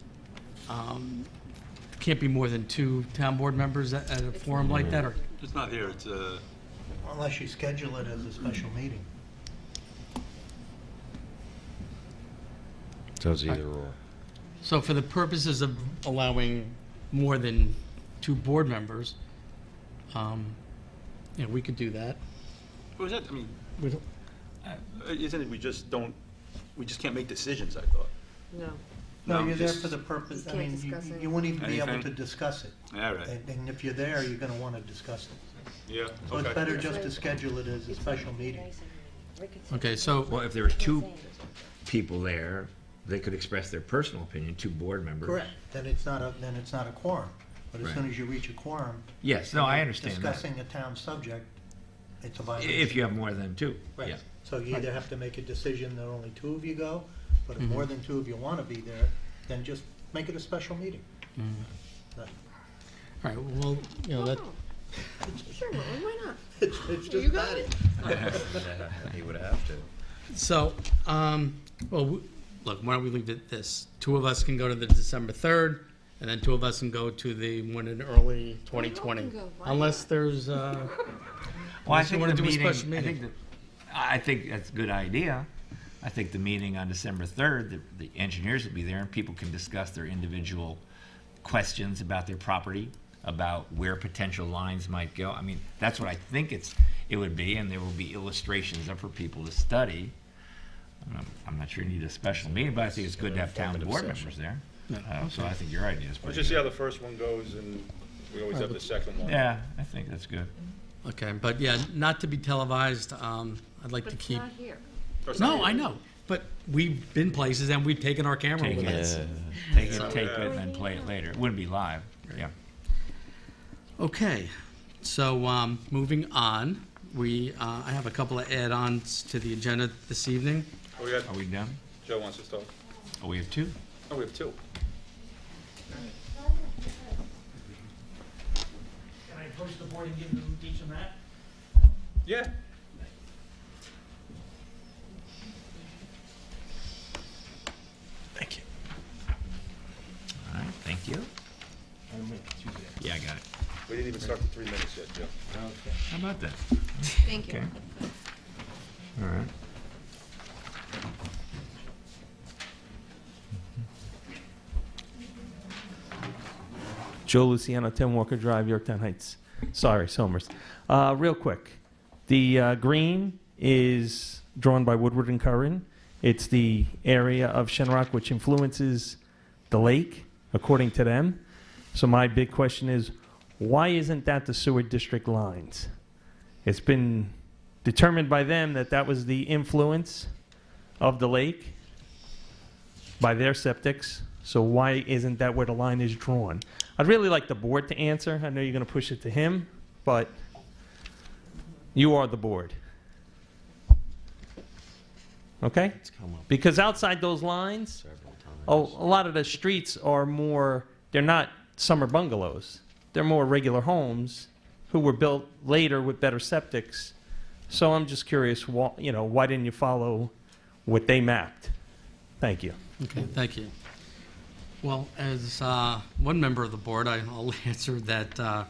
can't be more than 2 town board members at a forum like that, or? It's not here, it's Unless you schedule it as a special meeting. So it's either or. So for the purposes of allowing more than 2 board members, you know, we could do that. what was that? I mean, We don't- isn't it, we just can't make decisions, I thought. No. No, you're there just- for the purpose, I Can't mean, discuss you anything. wouldn't even be able to Anything? discuss it. All right. And if you're there, you're gonna wanna discuss it. Yeah, So it's better just to schedule it as a special meeting. Okay, so, Well, if there were 2 people there, they could express their personal opinion, 2 board members. Correct, then it's not a quorum. But as Right. soon as you reach a quorum. Yes, no, and I you're understand that. Discussing a town subject, it's a violation. If you have more than 2, Right. yeah. So you either have to make a decision that only 2 of you go, but if Mhm. more than 2 of you wanna be there, then just make it a special meeting. all right, well, you know, that, Sure, Roland, why not? It's You just got bad. it. He would have to. so, well, look, why don't we leave it this? 2 of us can go to the December 3rd, and then 2 of us can go to the one in early 2020. can go. Why Unless there's, Well, I unless you think wanna the do a meeting, special meeting. I think that's a good idea. I think the meeting on December 3rd, the engineers will be there and people can discuss their individual questions about their property, about where potential lines might go. I mean, that's what I think it would be, and there will be illustrations up for people to study. I'm not sure you need a special meeting, but I think it's good to have town Informative board session. members there. Yeah. So I think your idea is Let's pretty just see how good. the first one goes, and we always have the second one. Yeah, I think that's good. okay, but yeah, not to be televised, I'd like But to it's keep. not here. Or it's not No, here. I know, but we've been places and we've taken our camera Take with it. us. Take So- it, take it, and then play it later. It wouldn't be live, yeah. Okay, so moving on, I have a couple of add-ons to the agenda this evening. Oh, we got, Are we done? Joe wants to start. Oh, we have 2? Oh, we have 2. Can I approach the board and give them each a map? Yeah. Thank you. All right, thank you. Yeah, I got it. We didn't even start the 3 minutes yet, Joe. How about that? Thank you. Okay. All right. Joe Luciano, 10 Walker Drive, Yorktown Heights. Sorry, Somers. Real quick, the green is drawn by Woodward and Curran. It's the area of Shenrock which influences the lake, according to them. So my big question is, why isn't that the sewer district lines? It's been determined by them that that was the influence of the lake by their septics. So why isn't that where the line is drawn? I'd really like the board to answer. I know you're going to push it to him, but you are the board. Okay? Because outside those lines, a lot of the streets are more, they're not summer bungalows. They're more regular homes who were built later with better septics. So I'm just curious, why didn't you follow what they mapped? Thank you. Okay, thank you. Well, as one member of the board, I'll answer that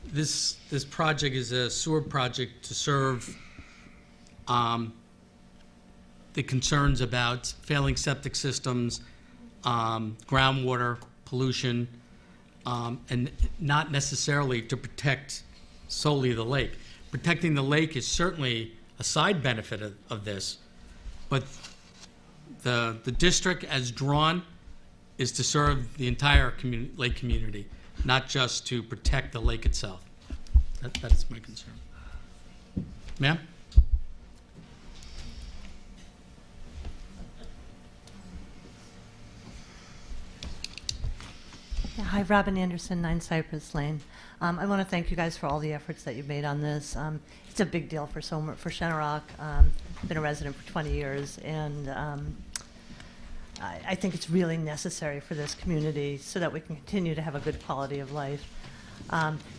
this project is a sewer project to serve the concerns about failing septic systems, groundwater pollution, and not necessarily to protect solely the lake. protecting the lake is certainly a side benefit of this, but the district as drawn is to serve the entire lake community, not just to protect the lake itself. That is my concern. Ma'am? Yeah, hi, Robin Anderson, 9 Cypress Lane. I want to thank you guys for all the efforts that you've made on this. It's a big deal for Shenorock. I've been a resident for 20 years, and I think it's really necessary for this community so that we can continue to have a good quality of life.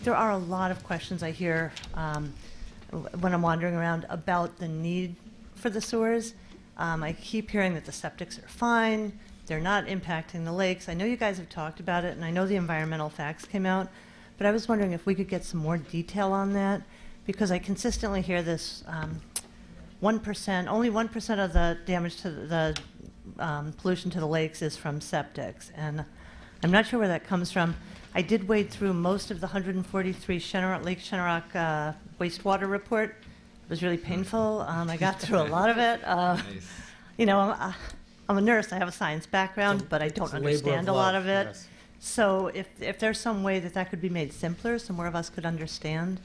There are a lot of questions I hear when I'm wandering around about the need for the sewers. I keep hearing that the septics are fine, they're not impacting the lakes. I know you guys have talked about it, and I know the environmental facts came out, but I was wondering if we could get some more detail on that, because I consistently hear this 1%, only 1% of the damage to the pollution to the lakes is from septics, and I'm not sure where that comes from. I did wade through most of the 143 Lake Shenorock wastewater report. It was really painful. I got through a lot of it. You know, I'm a nurse. I have a science background, but I don't understand a lot of it. Yes. So if there's some way that could be made simpler so more of us could understand,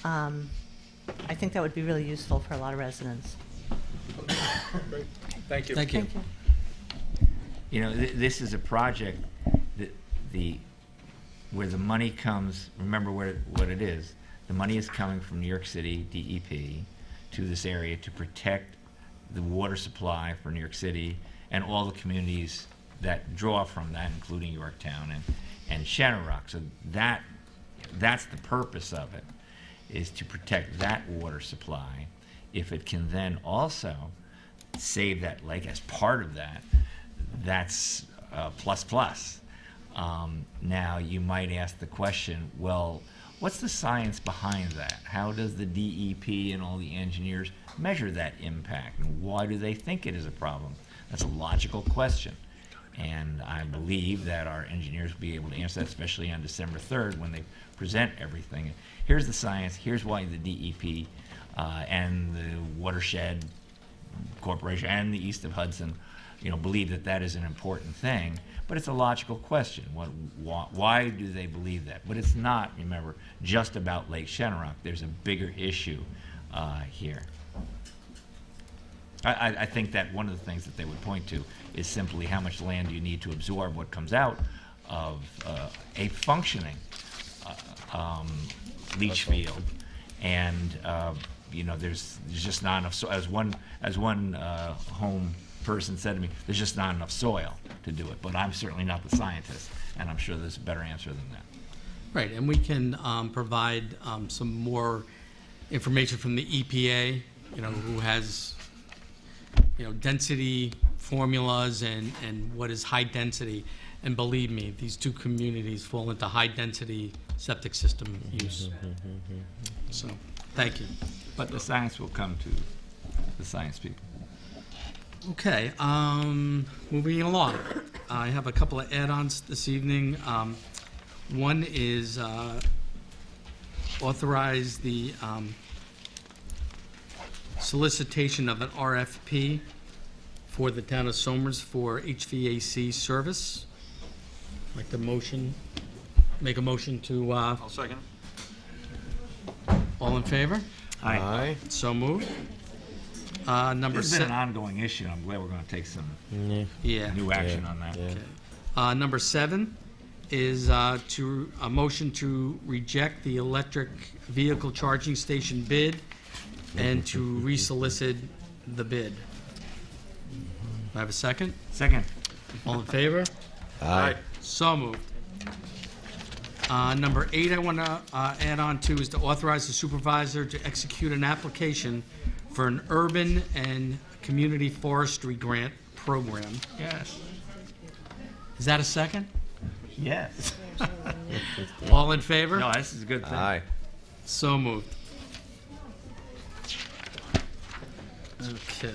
I think that would be really useful for a lot of residents. Great. Thank you. Thank you. Thank you. You know, this is a project that where the money comes, remember what it is. The money is coming from New York City DEP to this area to protect the water supply for New York City and all the communities that draw from that, including Yorktown and Shenorock. So that's the purpose of it, is to protect that water supply. If it can then also save that lake as part of that, that's plus. Now you might ask the question, well, what's the science behind that? How does the DEP and all the engineers measure that impact, and why do they think it is a problem? That's a logical question, and I believe that our engineers will be able to answer that, especially on December 3rd when they present everything. Here's the science, here's why the DEP and the Watershed Corporation and the East of Hudson, believe that is an important thing. But it's a logical question. Why do they believe that? But it's not, remember, just about Lake Shenorock. There's a bigger issue here. I think that one of the things that they would point to is simply how much land do you need to absorb what comes out of a functioning leach field, and there's just not enough. So as one home person said to me, there's just not enough soil to do it. But I'm certainly not the scientist, and I'm sure there's a better answer than that. Right, and we can provide some more information from the EPA, who has, density formulas and what is high density. And believe me, these two communities fall into high density septic system use. So, thank you. But the science will come to the science people. Okay, moving along. I have a couple of add-ons this evening. One is authorize the solicitation of an RFP for the town of Somers for HVAC service. I'd like to make a motion to, I'll second. all in favor? Aye. So moved. Number This has been an 7. ongoing issue. I'm glad we're going to take some Yeah. new action on that. Okay. Number 7 is a motion to reject the electric vehicle charging station bid and to resolicit the bid. Do I have a second? Second. All in favor? Aye. So moved. Number 8 I want to add on to is to authorize the supervisor to execute an application for an urban and community forestry grant program. Yes. Is that a second? Yes. All in favor? No, this is a good thing. Aye. So moved. Okay.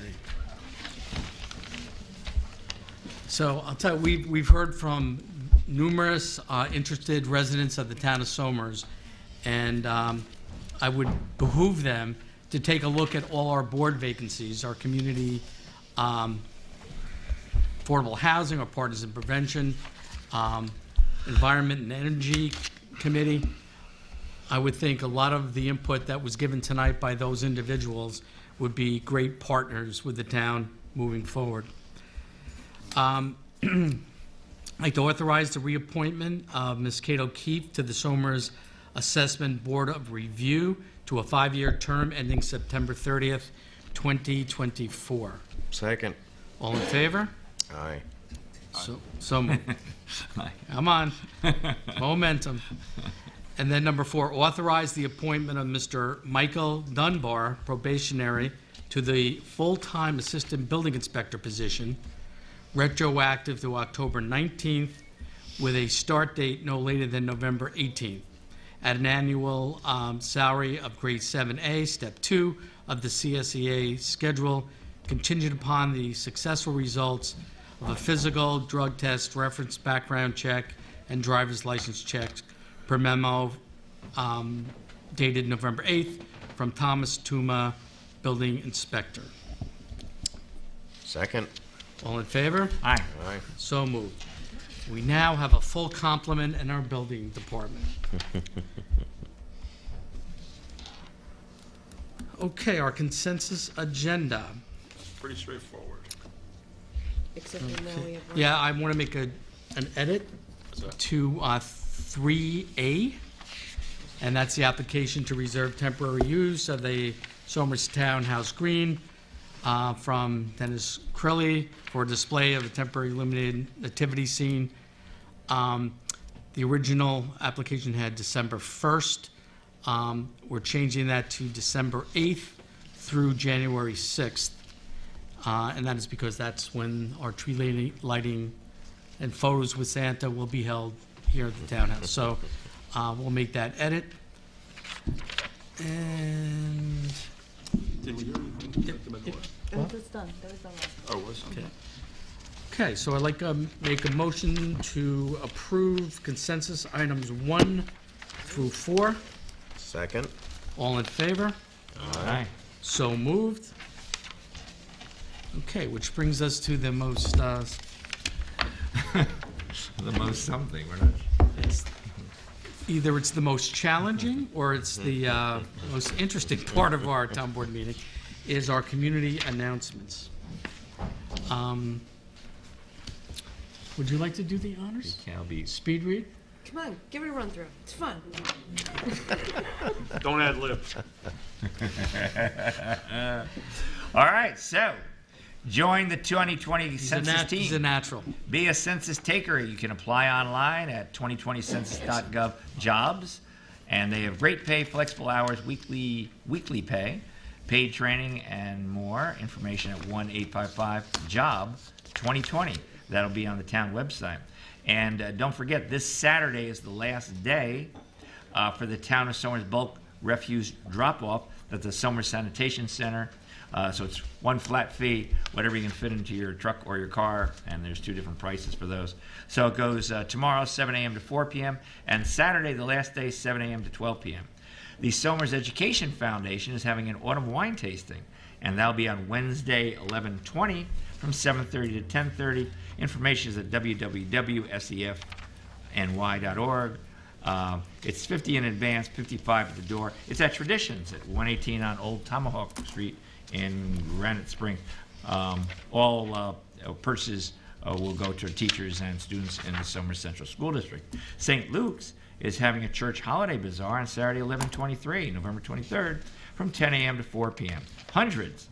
So I'll tell you, we've heard from numerous interested residents of the town of Somers, and I would behoove them to take a look at all our board vacancies, our community affordable housing, our partisan prevention, environment and energy committee. I would think a lot of the input that was given tonight by those individuals would be great partners with the town moving forward. I'd like to authorize the reappointment of Ms. Kate O'Keefe to the Somers Assessment Board of Review to a 5-year term ending September 30th, 2024. Second. All in favor? Aye. So moved. Come on. Momentum. And then number 4, authorize the appointment of Mr. Michael Dunbar, probationary, to the full-time assistant building inspector position, retroactive to October 19th, with a start date no later than November 18th, at an annual salary of grade 7A, step 2 of the CSEA schedule, contingent upon the successful results of a physical, drug test, reference background check, and driver's license checks per memo dated November 8th from Thomas Tuma, building inspector. Second. All in favor? Aye. Aye. So moved. We now have a full complement in our building department. Okay, our consensus agenda. Pretty straightforward. Except for now we have one. Yeah, I want to make an edit to 3A, and that's the application to reserve temporary use of the Somers Townhouse Green from Dennis Crilly for display of a temporary illuminated nativity scene. The original application had December 1st. We're changing that to December 8th through January 6th. And that is because that's when our tree lighting and photos with Santa will be held here at the townhouse. So we'll make that edit. And Did we hear anything? That was done. That was done. Oh, was it? Okay. Okay, so I'd like to make a motion to approve consensus items 1 through 4. Second. All in favor? Aye. So moved. Okay, which brings us to the most, The most something. We're not. either it's the most challenging or it's the most interesting part of our town board meeting, is our community announcements. Would you like to do the honors? Speed read? Come on, give it a run through. It's fun. Don't add lib. All right, so join the 2020 census team. He's a natural. Be a census taker. You can apply online at 2020census.gov jobs, and they have great pay, flexible hours, weekly pay, paid training, and more information at 1-855-JOB-2020. That'll be on the town website. And don't forget, this Saturday is the last day for the Town of Somers bulk refuse drop-off at the Somers Sanitation Center. So it's one flat fee, whatever you can fit into your truck or your car, and there's 2 different prices for those. So it goes tomorrow, 7 a.m. to 4 p.m., and Saturday, the last day, 7 a.m. to 12 p.m. The Somers Education Foundation is having an autumn wine tasting, and that'll be on Wednesday, 11/20, from 7:30 to 10:30. Information is at www.sefny.org. It's $50 in advance, $55 at the door. It's at Traditions at 118 on Old Tomahawk Street in Granite Springs. All purchases will go to teachers and students in the Somers Central School District. St. Luke's is having a church holiday bazaar on Saturday, 11/23, November 23rd, from 10 a.m. to 4 p.m. Hundreds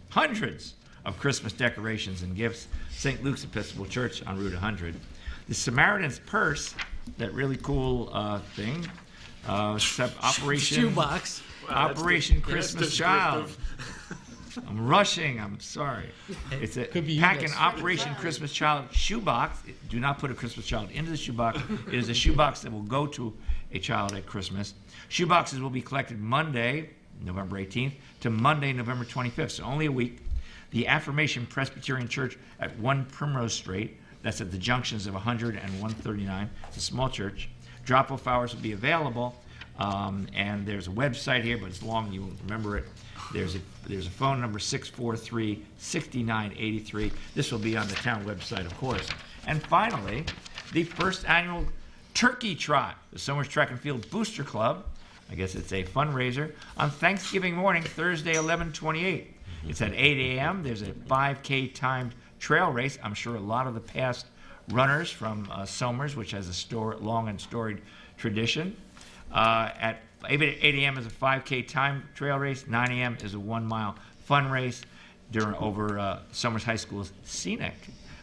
of Christmas decorations and gifts. St. Luke's Episcopal Church on Route 100. The Samaritan's Purse, that really cool thing, Operation Shoebox. Wow, Operation that's Christmas Child. descriptive. I'm rushing. I'm sorry. It's a Could be pack an Eunice. Operation Christmas Child shoebox. Do not put a Christmas child into the shoebox. It is a shoebox that will go to a child at Christmas. Shoeboxes will be collected Monday, November 18th, to Monday, November 25th. So only a week. The Affirmation Presbyterian Church at 1 Primrose Street. That's at the junctions of 100 and 139. It's a small church. Drop-off hours will be available And there's a website here, but it's long, you won't remember it. There's a phone number, 643-6983. This will be on the town website, of course. And finally, the first annual Turkey Trot, the Somers Track and Field Booster Club. I guess it's a fundraiser on Thanksgiving morning, Thursday, 11/28. It's at 8 a.m. There's a 5K timed trail race. I'm sure a lot of the past runners from Somers, which has a long and storied tradition. At 8 a.m. is a 5K timed trail race. 9 a.m. is a 1 mile fun race over Somers High School's scenic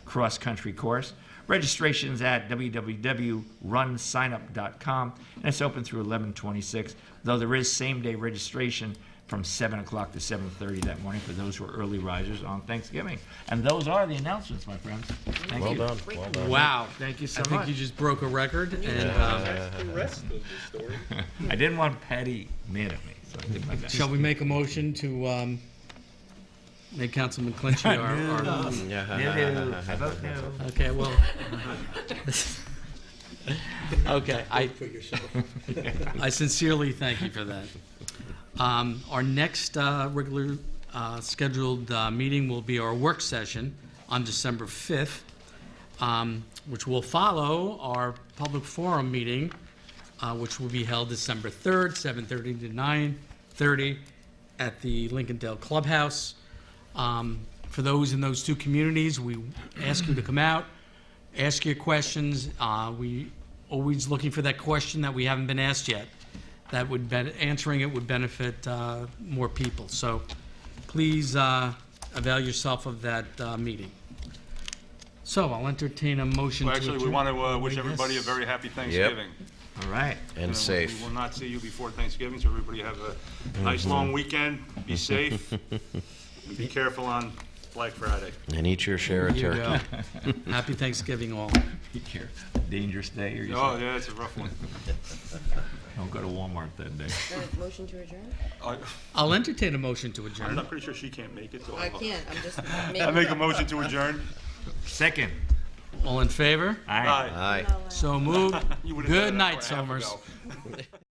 cross-country course. Registration's at www.runsignup.com, and it's open through 11/26, though there is same-day registration from 7 o'clock to 7:30 that morning for those who are early risers on Thanksgiving. And those are the announcements, my friends. Thank you. Well done. Wow. Thank you so I think much. you just broke a record. And That's the rest of the story. I didn't want Patty mad at me, so I did my best. shall we make a motion to make Councilman Clinch our No, I vote no. Okay, well. Okay, I sincerely thank you for that. Our next regular scheduled meeting will be our work session on December 5th, which will follow our public forum meeting, which will be held December 3rd, 7:30 to 9:30 at the Lincolndale Clubhouse. For those in those two communities, we ask you to come out, ask your questions. We always looking for that question that we haven't been asked yet. That would answering it would benefit more people. So please avail yourself of that meeting. So I'll entertain a motion Well, to actually, we adjourn. want to wish everybody a very happy Thanksgiving. All right. And safe. We will not see you before Thanksgiving, so everybody have a nice long weekend. Be safe. And be careful on Black Friday. And eat your share of Here you turkey. go. Happy Thanksgiving all. Be careful. Dangerous day, or you Oh, said? yeah, it's a rough one. Don't go to Walmart that day. Motion to adjourn? I'll entertain a motion to adjourn. I'm pretty sure she can't make it, so I can't, I'm just I making. make a motion to adjourn. Second. All in favor? Aye. Aye. So moved. You would've done Good that night, an hour and a half Somers. ago.